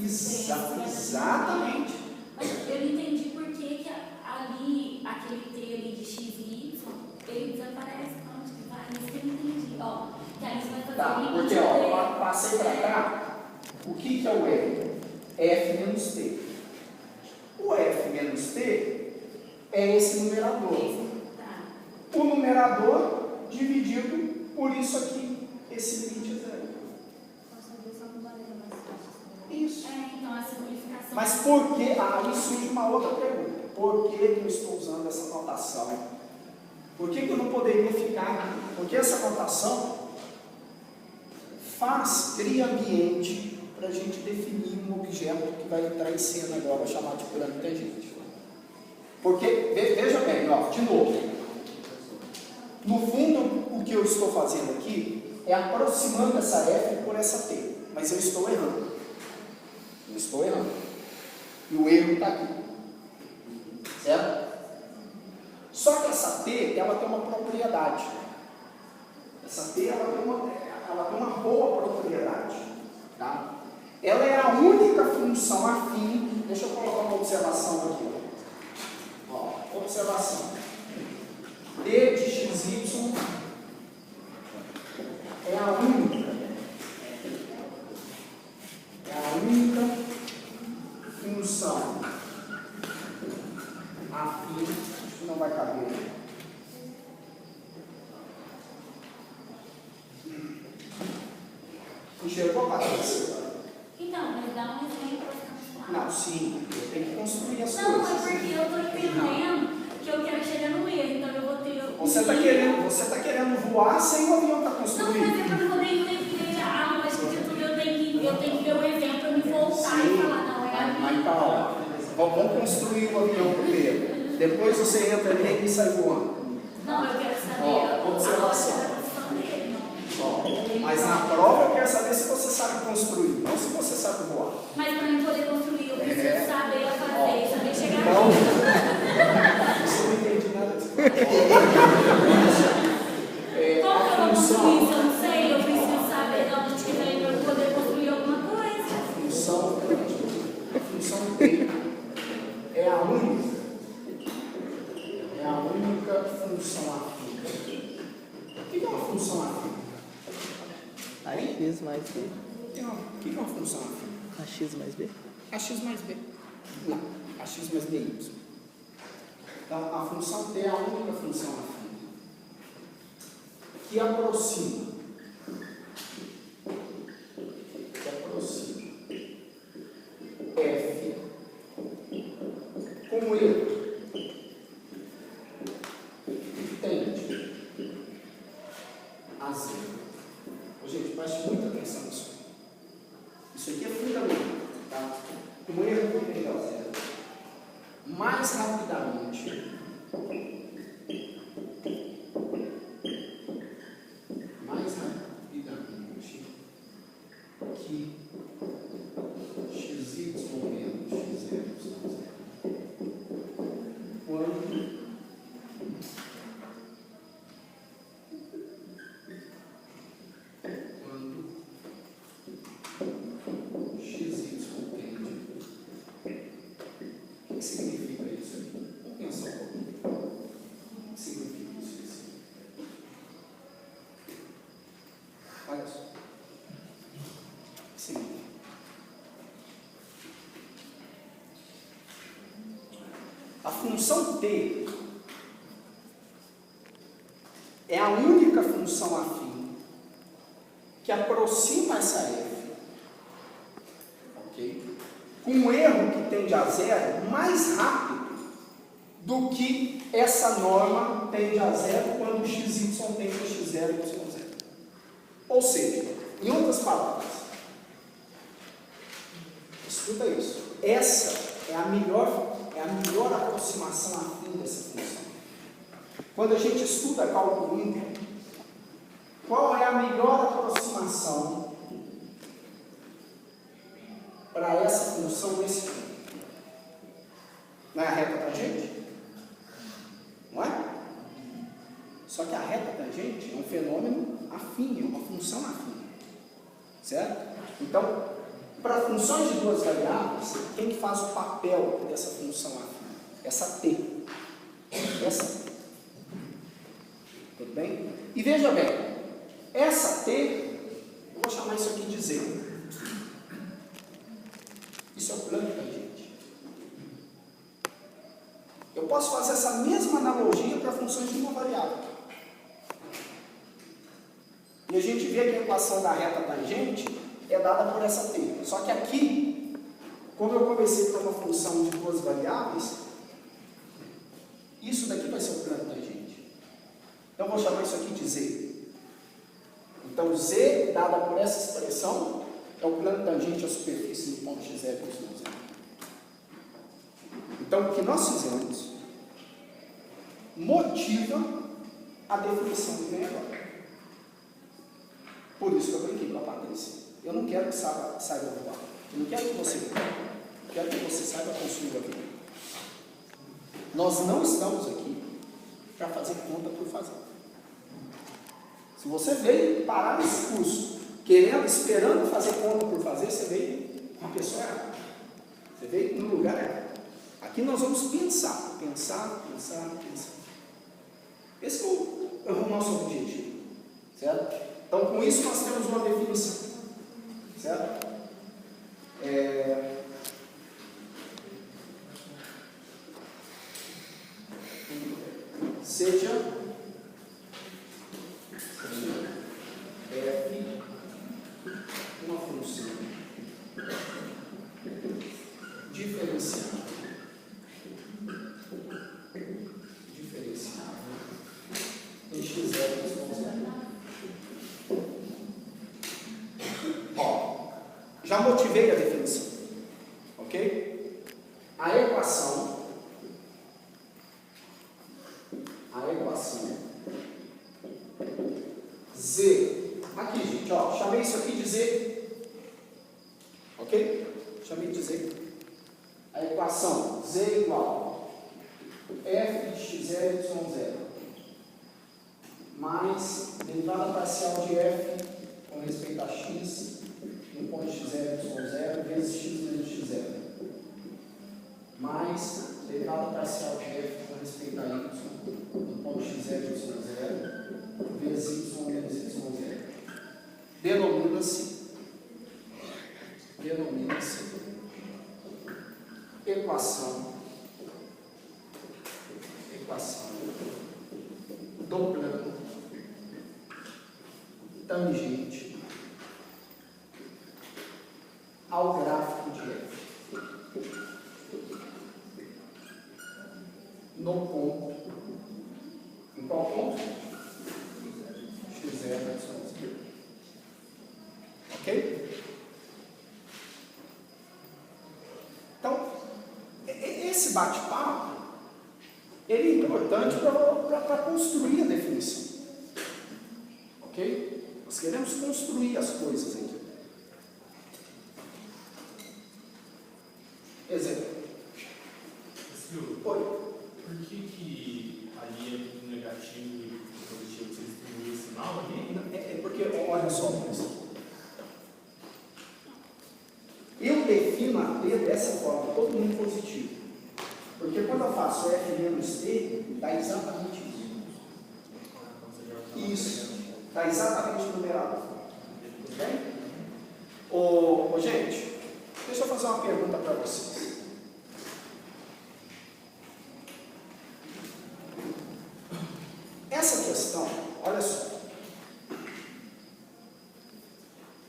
Exatamente. Mas eu não entendi por que ali, aquele T ali de X e Y, ele desaparece. Onde que vai? Isso que eu não entendi. Ó, que aí você vai fazer Tá, porque ó, passei para cá, o que é o R? F menos T. O F menos T é esse numerador. O numerador dividido por isso aqui, esse limite é zero. Isso. Então a simplificação. Mas por que? Aí surge uma outra pergunta. Por que eu estou usando essa notação? Por que eu não poderia ficar aqui? Porque essa notação cria ambiente para a gente definir um objeto que vai entrar em cena agora, chamado de plano tangente. Porque, veja bem, ó, de novo. No fundo, o que eu estou fazendo aqui é aproximando essa F por essa T. Mas eu estou errando. Eu estou errando. E o erro está aqui. Certo? Só que essa T, ela tem uma propriedade. Essa T, ela tem uma boa propriedade. Tá? Ela é a única função afim. Deixa eu colocar uma observação aqui. Ó, observação. D de XY é a única função afim, isso não vai caber. Enxergou, Patrícia? Então, mas dá um exemplo. Não, sim, eu tenho que construir as não, coisas. Não, é porque eu estou entendendo que eu quero chegar no erro, então eu vou ter... Você está querendo voar sem o avião estar construído. Não, mas é para eu poder entender a lógica de tudo, eu tenho que ver o exemplo para me voltar e falar, não, é a Mas calma, vamos construir o avião primeiro. Depois você entra nele e sai voando. Não, eu quero saber a observação. posição dele, não. Mas na prova eu quero saber se você sabe construir, não se você sabe voar. Mas para mim poder construir, eu preciso saber a fazer, saber chegar então, aqui. Você não entende nada disso. Como que eu vou construir? Se eu não sei, eu preciso saber de onde que vem para eu poder construir alguma coisa. A função T é a única função afim. O que é uma função afim? AX mais B. O que é uma função afim? AX mais B? AX mais B. Não, AX mais BY. Então, a função T é a única função afim que aproxima F com E tende a zero. Gente, preste muita atenção nisso. rapidamente que xy menos x0 quando xy tende. O que significa isso aqui? Vamos pensar um pouquinho. O que significa isso? Olha só. Sim. A função t é a única função afim que aproxima essa f, ok? Com um erro que tende a zero mais rápido do que essa norma tende a zero quando xy tende a x0 e y0. Ou seja, em outras palavras, escuta isso. Essa é a melhor aproximação afim dessa função. Quando a gente estuda cálculo íntegro, qual é a melhor aproximação para essa função nesse ponto? Não é a reta tangente? Não é? Só que a reta tangente é um fenômeno afim, é uma função afim. Certo? Então, para funções de duas variáveis, quem faz o papel dessa função afim? Essa t. Essa t. Tudo bem? E veja bem, essa t, eu vou chamar isso aqui de z. Isso é o plano tangente. Eu posso fazer essa mesma analogia para funções de uma variável. E a gente vê que a equação da reta tangente é dada por essa t. Só que aqui, como eu comecei por uma função de duas variáveis, isso daqui vai ser o plano tangente. Então, eu vou chamar isso aqui de z. Então, z, dada por essa expressão, é o plano tangente à superfície do ponto x0 e y0. Então, o que nós fizemos motiva a definição que vem agora. Por isso que eu brinquei com a Patrícia. Eu não quero que saiba voar. Eu não quero que você voe. Eu quero que você saiba construir a vida. Nós não estamos aqui para fazer conta por fazer. Se você veio parar nesse curso, esperando fazer conta por fazer, você veio uma pessoa errada. Você veio no lugar errado. Aqui nós vamos pensar. Esse é o nosso objetivo. Certo? Então, com isso, nós temos uma definição. Certo? Seja f uma função diferenciável em x0 e y0. Ó, já motivei a definição, ok? A equação z, aqui gente, ó, chamei isso aqui de z, ok? Chamei de z. A equação z igual f de x0 e y0 mais derivada parcial de f com respeito a x no ponto x0 e y0 vezes x menos x0 mais derivada parcial de f com respeito a y no ponto x0 e y0 vezes y menos y0. Denomina-se equação do plano tangente ao gráfico de f no ponto, em qual ponto? x0 e y0. Ok? Então, esse bate-papo ele é importante para construir a definição. Ok? Nós queremos construir as coisas aqui. Exemplo. Silvio, Oi. por que ali é negativo e positivo? Você distribuiu o sinal ali? É porque, olha só, eu defino a T dessa forma, todo mundo positivo. Porque quando eu faço F menos T, dá exatamente isso. Isso. Dá exatamente o numerador. Tudo bem? Gente, deixa eu fazer uma pergunta para vocês. Essa questão, olha só.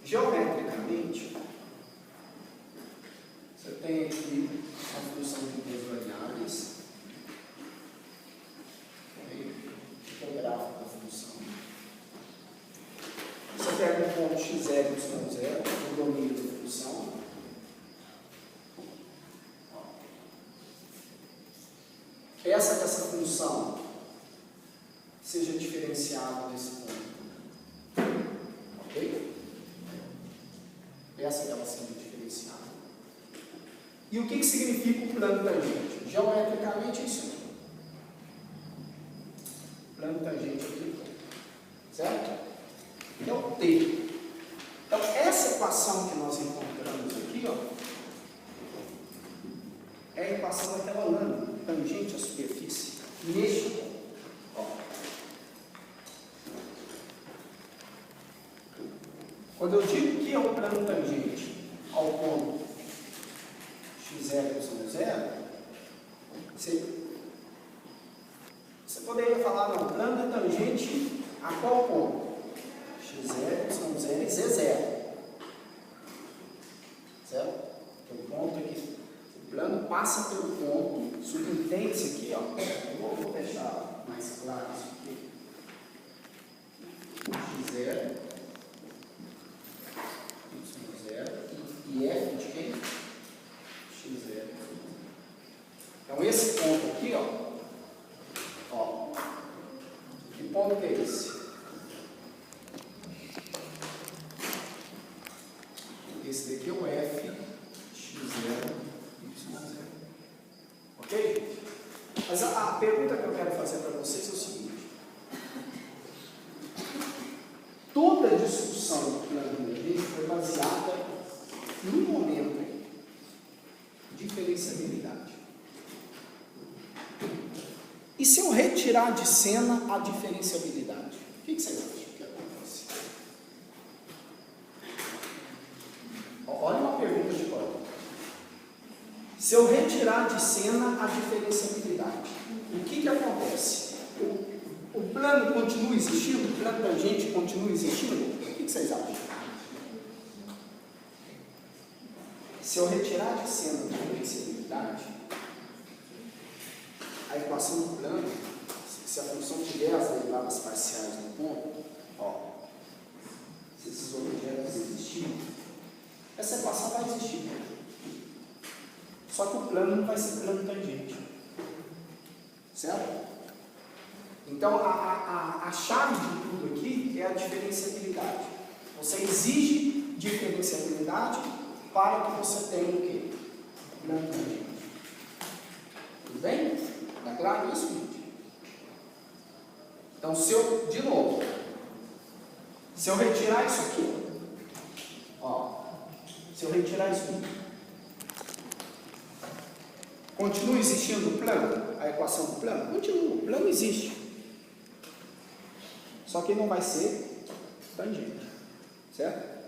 Geometricamente, você tem aqui a função de duas variáveis. O gráfico da função. Você pega um ponto x0 y 0, o domínio da função. Essa função seja diferenciada desse ponto. Ok? Essa ela sendo diferenciada. E o que significa o plano tangente? Geometricamente é isso aqui. Plano tangente aqui. Certo? É o T. Então, essa equação que nós encontramos aqui, ó, é a equação daquela lâmina, tangente à superfície. Neste ponto. Ó. Quando eu digo que é o plano tangente ao ponto x0 y 0, você poderia falar, não, plano é tangente a qual ponto? x0, y0 e z0. Certo? Então, o ponto aqui, o plano passa pelo ponto, subentende-se aqui, ó. Eu vou deixar mais claro isso aqui. x0, y0 e f de quem? x0. Então, esse ponto aqui, ó, que ponto que é esse? Esse daqui é o f, x0, y0. Ok? Mas a pergunta que eu quero fazer para vocês é o seguinte: toda a discussão do plano tangente foi baseada no momento de diferenciabilidade. E se eu retirar de cena a diferenciabilidade, o que vocês acham que acontece? Olha uma pergunta de código. Se eu retirar de cena a diferenciabilidade, o que acontece? O plano continua existindo? O plano tangente continua existindo? O que vocês acham? Se eu retirar de cena a diferenciabilidade, a equação do plano, se a função tiver as derivadas parciais no ponto, ó, se esses objetos existirem, essa equação vai existir. Só que o plano não vai ser plano tangente. Certo? Então, a chave de tudo aqui é a diferenciabilidade. Você exige diferenciabilidade para que você tenha o quê? Plano tangente. Tudo bem? Está claro isso, gente? Então, de novo, se eu retirar isso aqui, ó, se eu retirar isso aqui, continua existindo o plano? A equação do plano? Continua, o plano existe. Só que não vai ser tangente. Certo?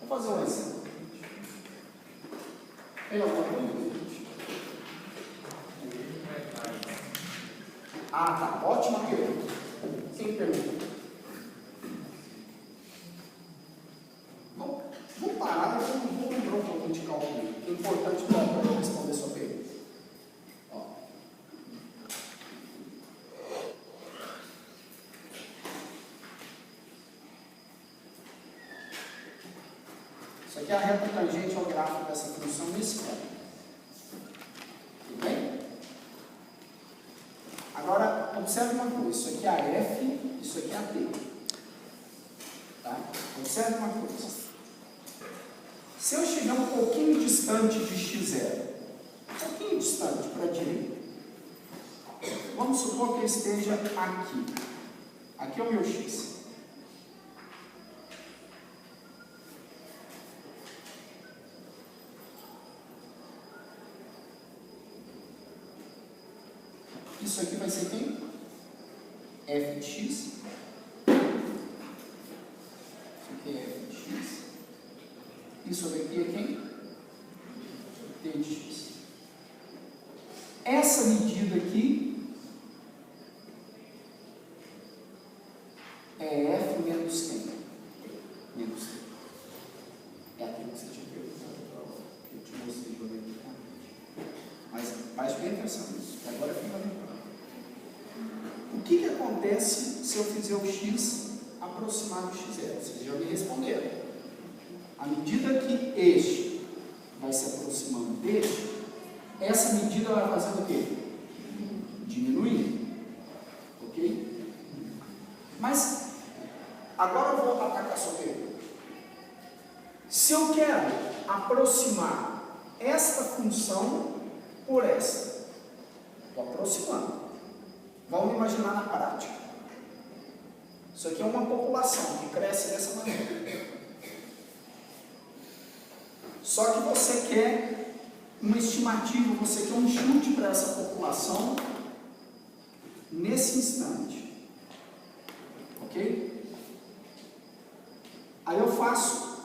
Vamos fazer um exemplo. Tem alguma dúvida? Ah, tá. Ótima pergunta. Quem pergunta? Vamos parar, vamos lembrar um pouquinho de cálculo. É importante para eu responder a sua pergunta. Ó. Isso aqui é a reta tangente ao gráfico dessa função nesse ponto. Tudo bem? observe uma coisa, isso aqui é a F, isso aqui é a T. Tá? Observe uma coisa. Se eu estiver um pouquinho distante de x0, um pouquinho distante para a direita, vamos supor que eu esteja aqui. Aqui é o meu x. Isso aqui vai ser quem? F de x. Isso aqui é F de x. Isso daqui é quem? T de x. Essa medida aqui é F menos quem? Menos T. É aquilo que você tinha perguntado, que eu te mostrei geometricamente. Mas faz bem atenção nisso, que agora é fundamental. O que acontece se eu fizer o x aproximado do x0? Vocês já me responderam. À medida que este vai se aproximando deste, essa medida vai fazendo o quê? Diminuindo. Ok? Mas, agora eu vou atacar a sua pergunta. Se eu quero aproximar esta função por esta, estou aproximando. Vamos imaginar na prática. Isso aqui é uma população que cresce dessa maneira. Só que você quer uma estimativa, você quer um chute para essa população nesse instante. Ok? Aí eu faço.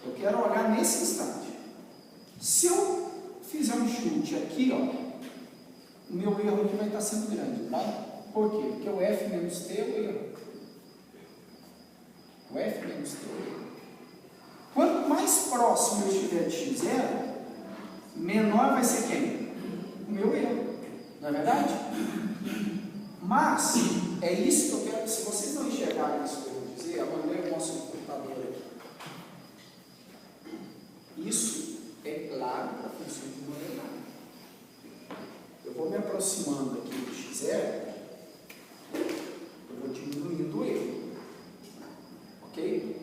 Eu quero olhar nesse instante. Se eu fizer um chute aqui, ó, o meu erro aqui vai estar sendo grande, tá? Por quê? Porque o F menos T é o erro. O F menos T é o erro. Quanto mais próximo eu estiver de x0, menor vai ser quem? O meu erro. Não é verdade? Mas, é isso que eu quero, se vocês não enxergarem isso que eu vou dizer, amanhã eu mostro no computador aqui. Isso é claro para a função de modelagem. Eu vou me aproximando aqui do x0, eu vou diminuindo o erro. Ok?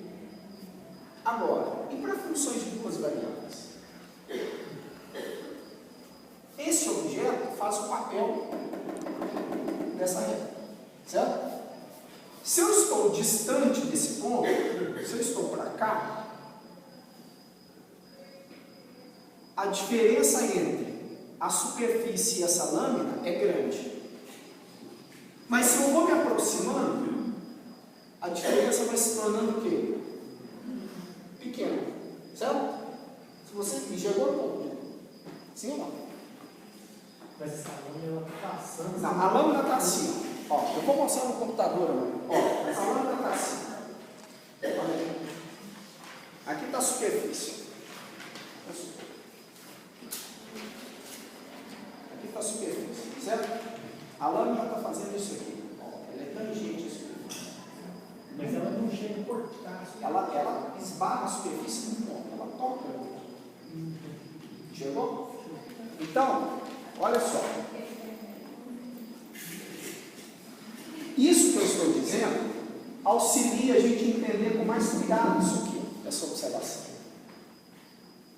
Agora, e para funções de duas variáveis? Esse objeto faz o papel dessa reta, certo? Se eu estou distante desse ponto, se eu estou para cá, a diferença entre a superfície e essa lâmina é grande. Mas se eu vou me aproximando, a diferença vai se tornando o quê? Pequena. Certo? Se você me chegou no ponto. Sim ou não? Mas essa lâmina está passando. Não, a lâmina está assim. Ó, eu vou mostrar no computador agora. Ó, essa lâmina está assim. Aqui está a superfície. Aqui está a superfície, certo? A lâmina está fazendo isso aqui. Ó, ela é tangente à superfície. Mas ela não chega a cortar. Ela esbarra a superfície no ponto, ela toca. Chegou? Então, olha só. Isso que eu estou dizendo auxilia a gente a entender com mais cuidado isso aqui, essa observação.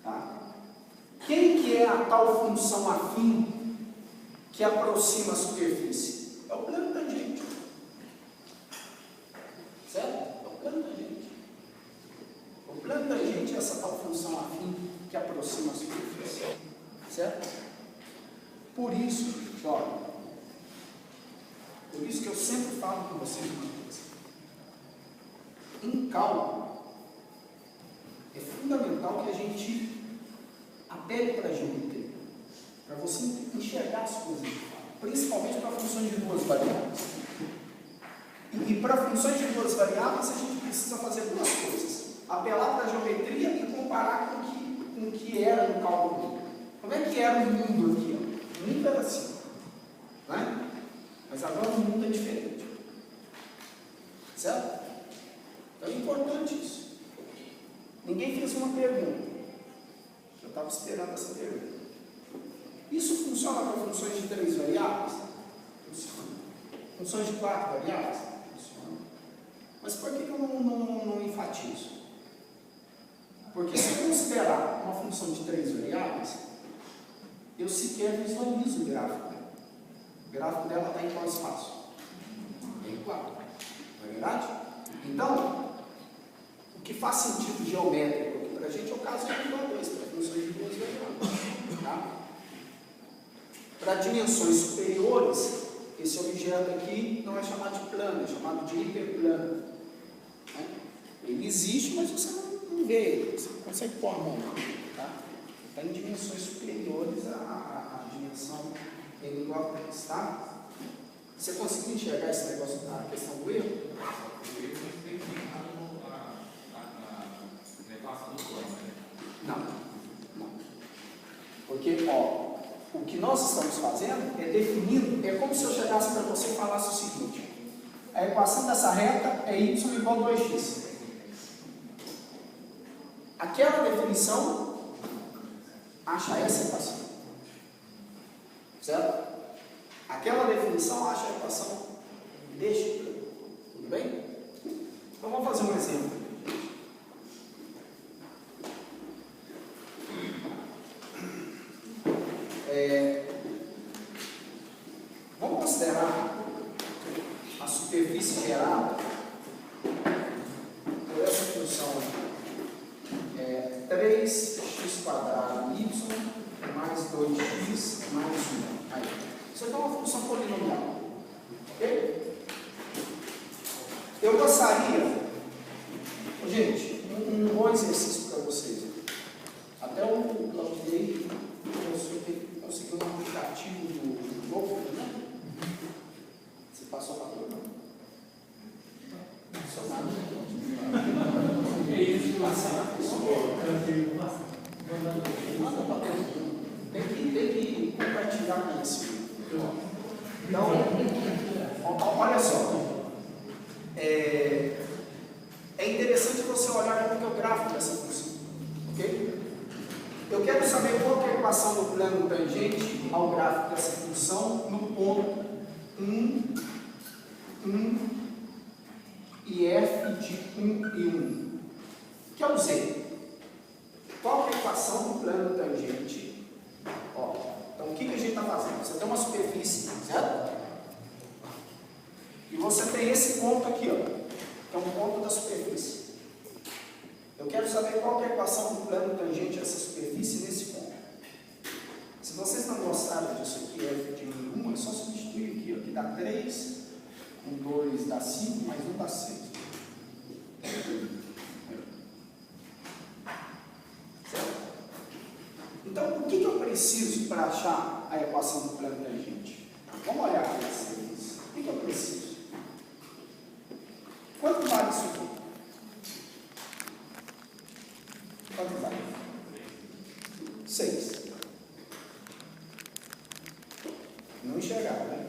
Tá? Quem que é a tal função afim que aproxima a superfície? É o plano tangente. Certo? É o plano tangente. O plano tangente é essa tal função afim que aproxima a superfície. Certo? Por isso, gente, olha. Por isso que eu sempre falo com vocês uma coisa. Em cálculo, é fundamental que a gente apele para a geometria, para você enxergar as coisas de fato, principalmente para funções de duas variáveis. E para funções de duas variáveis, a gente precisa fazer duas coisas: apelar para a geometria e comparar com o que era no cálculo. Como é que era o mundo aqui? Ó? O mundo era assim, né? Mas agora o mundo é diferente. Certo? Então é importante isso. Ninguém fez uma pergunta. Eu estava esperando essa pergunta. Isso funciona para funções de 3 variáveis? Funciona. Funções de 4 variáveis? Funciona. Mas por que eu não enfatizo? Porque se eu considerar uma função de 3 variáveis, eu sequer visualizo o gráfico dela. O gráfico dela está em qual espaço? Em 4. Não é verdade? Então, o que faz sentido geométrico aqui para a gente é o caso de igual a 2, para funções de 2 variáveis. Tá? Para dimensões superiores, esse objeto aqui não é chamado de plano, é chamado de hiperplano. Né? Ele existe, mas você não vê ele, você não consegue pôr a mão. Tá? Está em dimensões superiores à dimensão em igual a 3. Tá? Você conseguiu enxergar esse negócio da questão do erro? O erro tem que ir na equação do plano, né? Não. Porque, ó, o que nós estamos fazendo é definindo, é como se eu chegasse para você e falasse o seguinte: a equação dessa reta é y igual a 2x. Aquela definição acha essa equação. Certo? Aquela definição acha a equação deste plano. Tudo bem? Então vamos fazer um exemplo. Vamos considerar a superfície gerada por essa função 3x² y mais 2x mais 1. Aí. Isso aqui é uma função polinomial. Ok? Eu gostaria, gente, um bom exercício para vocês. Até o Claudinei conseguiu um aplicativo do Google, né? Você passou para todo mundo? Não sou nada. É isso que passar. Manda para todo mundo. Tem que compartilhar com esse. Então, olha só. É interessante você olhar como que é o gráfico dessa função. Ok? Eu quero saber qual é a equação do plano tangente ao gráfico dessa função no ponto 1, 1 e f de 1 e 1, que é o z. Qual é a equação do plano tangente? Ó, então, o que a gente está fazendo? Você tem uma superfície, certo? E você tem esse ponto aqui, ó, que é um ponto da superfície. Eu quero saber qual é a equação do plano tangente a essa superfície nesse ponto. Se vocês não gostaram disso aqui, f de 1, é só substituir aqui, ó, que dá 3, com 2 dá 5, mais 1 dá 6. Certo? Então, o que eu preciso para achar a equação do plano tangente? Vamos olhar aqui as coisas. O que eu preciso? Quanto vale isso aqui? Quanto vale? 6. Não enxergava, né?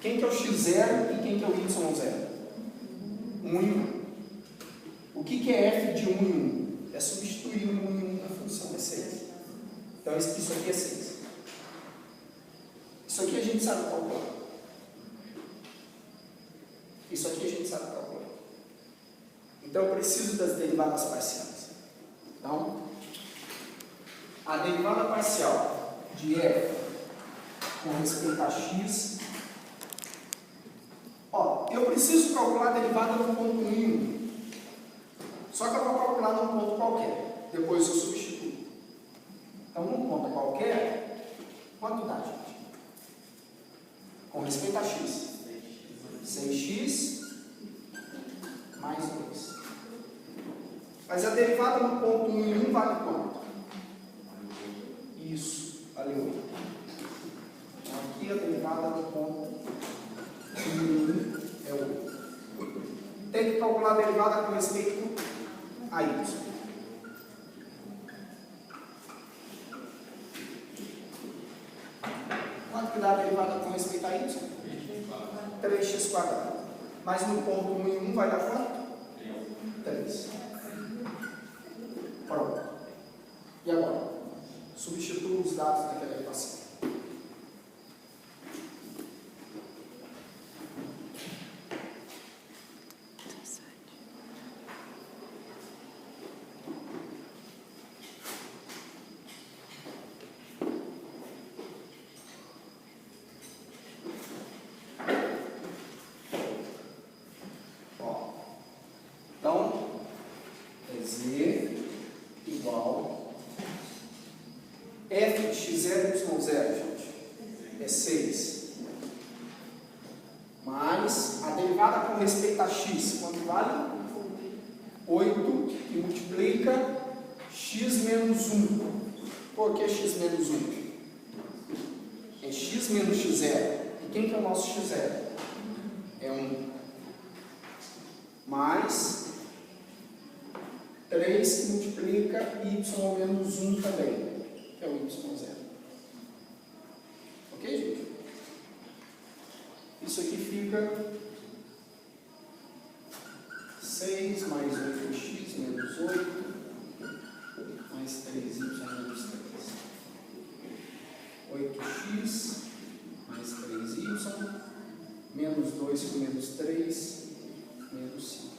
Quem que é o x0 e quem que é o y0? 1 e 1. O que é f de 1 e 1? É substituir 1 e 1 na função, é 6. Então isso aqui é 6. Isso aqui a gente sabe calcular. Isso aqui a gente sabe calcular. Então eu preciso das derivadas parciais. Então, a derivada parcial de f com respeito a x. Ó, eu preciso calcular a derivada no ponto 1 e 1. Só que eu vou calcular num ponto qualquer. Depois eu substituo. Então, num ponto qualquer, quanto dá, gente? Com respeito a x. 6x mais 2. Mas a derivada no ponto 1 e 1 vale quanto? Isso, vale 8. Então aqui a derivada no ponto 1 e 1 é 8. Tem que calcular a derivada com respeito a y. Quanto que dá a derivada com respeito a y? 3x². Mas no ponto 1 e 1 vai dar quanto? 3. Pronto. E agora? Substituo os dados. dados daquela equação. Então, é Z igual F de x0 y0, gente, é 6. Mais a derivada com respeito a x, quanto vale? 8, que multiplica x menos 1. Por que x menos 1? É x menos x0. E quem que é o nosso x0? É 1. Mais 3 que multiplica y menos 1 também, que é o y0. Ok, gente? Isso aqui fica 6 mais 8x menos 8, mais 3y menos 3. 8x mais 3y, menos 2 com menos 3, menos 5.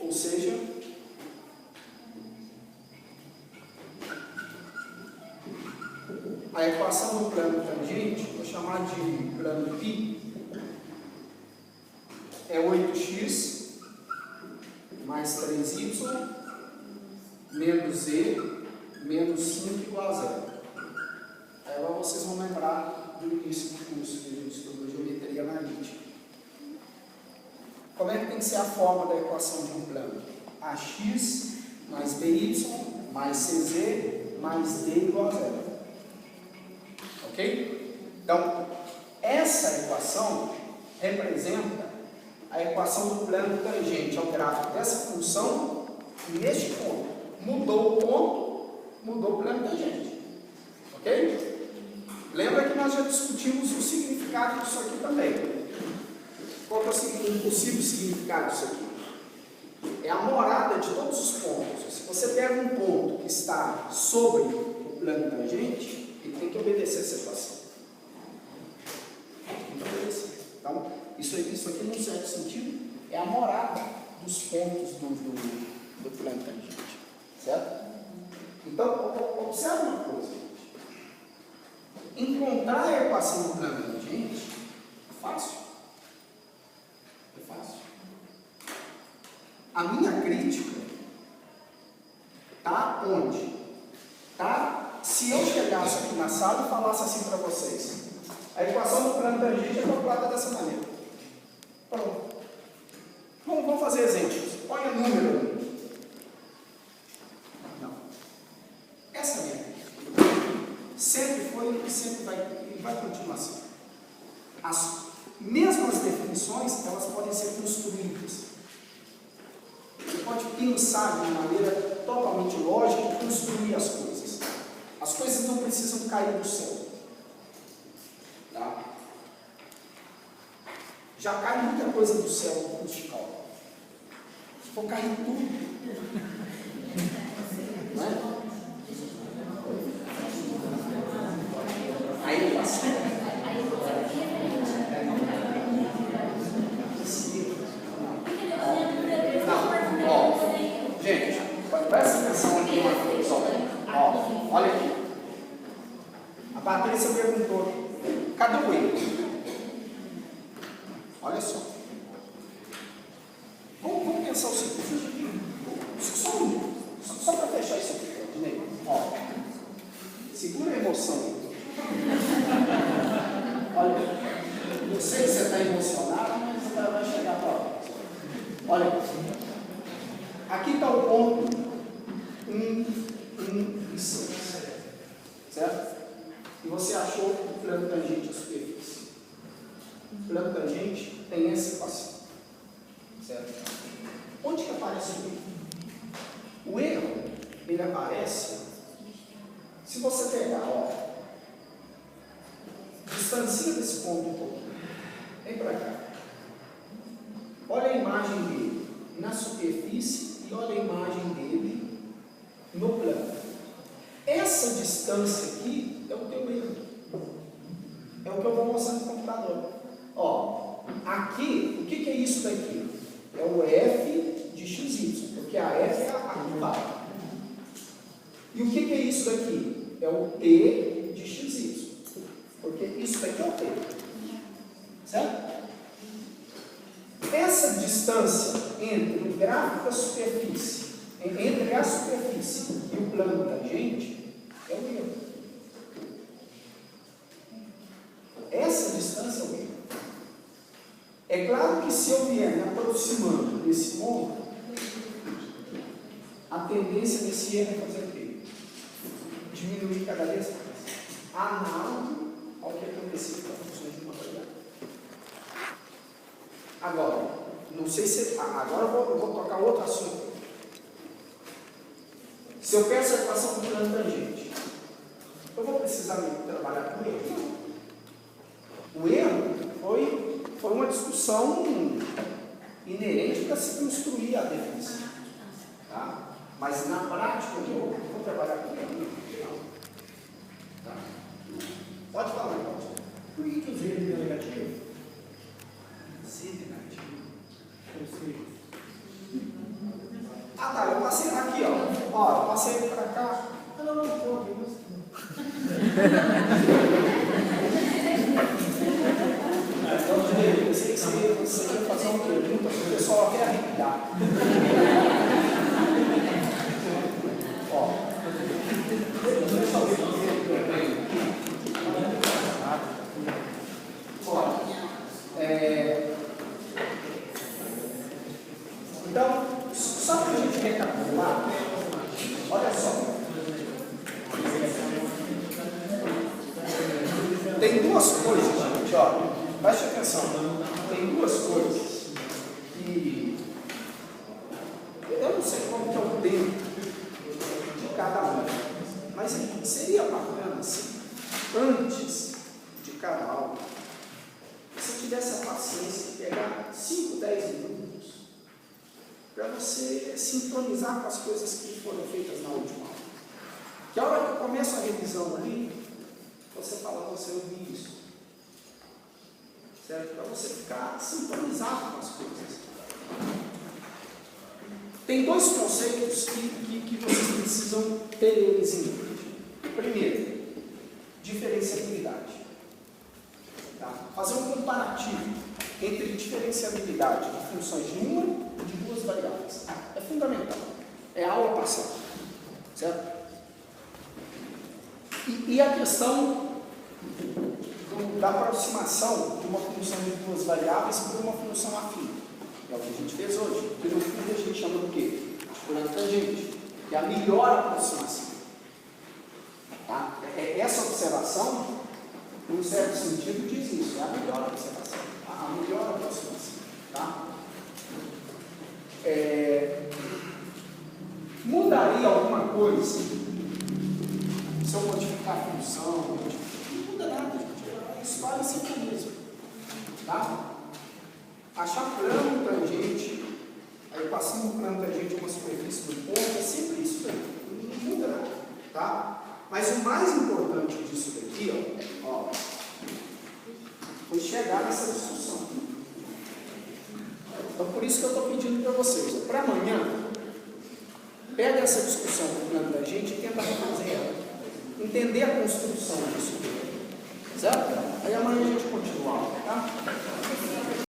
Ou seja, a equação do plano tangente, vou chamar de plano π, é 8x mais 3y menos z menos 5 igual a 0. Aí agora vocês vão lembrar do início do curso que a gente estudou geometria analítica. Como é que tem que ser a forma da equação de um plano? AX mais BY mais CZ mais D igual a 0. Ok? Então, essa equação representa a equação do plano tangente ao gráfico dessa função neste ponto. Mudou o ponto, mudou o plano tangente. Ok? Lembra que nós já discutimos o significado disso aqui também. Qual que é o possível significado disso aqui? É a morada de todos os pontos. Se você pega um ponto que está sobre o plano tangente, ele tem que obedecer essa equação. Tem que obedecer. Então, isso aqui, num certo sentido, é a morada dos pontos do plano tangente. Certo? Então, observe uma coisa, gente. Encontrar a equação do plano tangente é fácil. A minha crítica está onde? Tá? Se eu chegasse aqui na sala e falasse assim para vocês, a equação do plano tangente é calculada dessa maneira. Pronto. Vamos fazer exemplos. Põe o número ali. Não. Essa é a minha crítica. Sempre foi e sempre vai continuar assim. As mesmas definições, elas podem ser construídas. Você pode pensar de uma maneira totalmente lógica e construir as coisas. As coisas não precisam cair do céu. Tá? Já cai muita coisa do céu no curso de cálculo. Se for cair tudo. Não é? Aí passa. Gente, presta atenção aqui uma coisa. Olha aqui. A Patrícia perguntou: cadê o erro? Olha só. Vamos pensar o seguinte. Só para fechar isso aqui, Dinei. Segura a emoção aí. Olha, eu sei que você está emocionado, mas você vai chegar para lá. Olha aqui. Aqui está o ponto 1 e 6, certo? E você achou o plano tangente à superfície. O plano tangente tem essa equação, certo? Onde que aparece o erro? O erro, ele aparece, se você pegar, distancia desse ponto um pouquinho, vem para cá. Olha a imagem dele na superfície. E olha a imagem dele essa distância aqui é o teu erro. É o que eu vou mostrar no computador. Ó, aqui, o que é isso daqui? É o f de xy, porque a f é a que vai. E o que é isso daqui? É o t de xy, porque isso daqui é o t. Certo? Essa distância entre o gráfico da superfície, entre a superfície e o plano tangente, é o erro. Essa distância é o erro. É claro que se eu vier me aproximando desse ponto, a tendência desse erro é fazer o quê? Diminuir cada vez mais. Análogo ao que acontecia com as funções de uma variável. Agora, não sei se. Agora eu vou tocar outro assunto. Se eu peço a equação do plano tangente, eu vou precisar trabalhar com erro? Não. O erro foi uma discussão inerente para se construir a definição. Tá? Mas na prática eu vou trabalhar com erro? Não. Tá? Pode falar, pode. Por que o z é negativo? Z é negativo. Eu sei. Ah, tá, eu passei aqui, ó. Ó, eu passei para cá. Não, pode, eu gostei. Eu sei que você ia fazer uma pergunta, o pessoal quer arrepiar. Ó. Deixa eu ver. Então, só para a gente recapitular, olha só. Tem duas coisas, gente, ó. Preste atenção. Tem duas coisas que eu não sei como que é o tempo de cada um, mas seria bacana assim, antes de cada aula, se tivesse a paciência de pegar 5, 10 minutos para você sintonizar com as coisas que foram feitas na última aula. Que a hora que eu começo a revisão ali, você fala, você ouviu isso. Certo? Para você ficar sintonizado com as coisas. Tem dois conceitos que vocês precisam ter eles em mente. Primeiro, diferenciabilidade. Tá? Fazer um comparativo entre diferenciabilidade de funções de uma e de duas variáveis. É fundamental. É a aula passada. Certo? E a questão da aproximação de uma função de duas variáveis por uma função afim. É o que a gente fez hoje. Que no fundo a gente chama do quê? De plano tangente. Que é a melhor aproximação. Tá? Essa observação, num certo sentido, diz isso. É a melhor observação. A melhor aproximação. Tá? Mudaria alguma coisa se eu modificar a função? Não muda nada, gente. A história é sempre a mesma. Tá? Achar plano tangente, a equação do plano tangente de uma superfície do ponto, é sempre isso daí. Não muda nada. Tá? Mas o mais importante disso daqui, ó, foi chegar nessa discussão. Então, por isso que eu estou pedindo para vocês, para amanhã, pega essa discussão do plano tangente e tenta refazer ela. Entender a construção disso. Certo? Aí amanhã a gente continua, tá?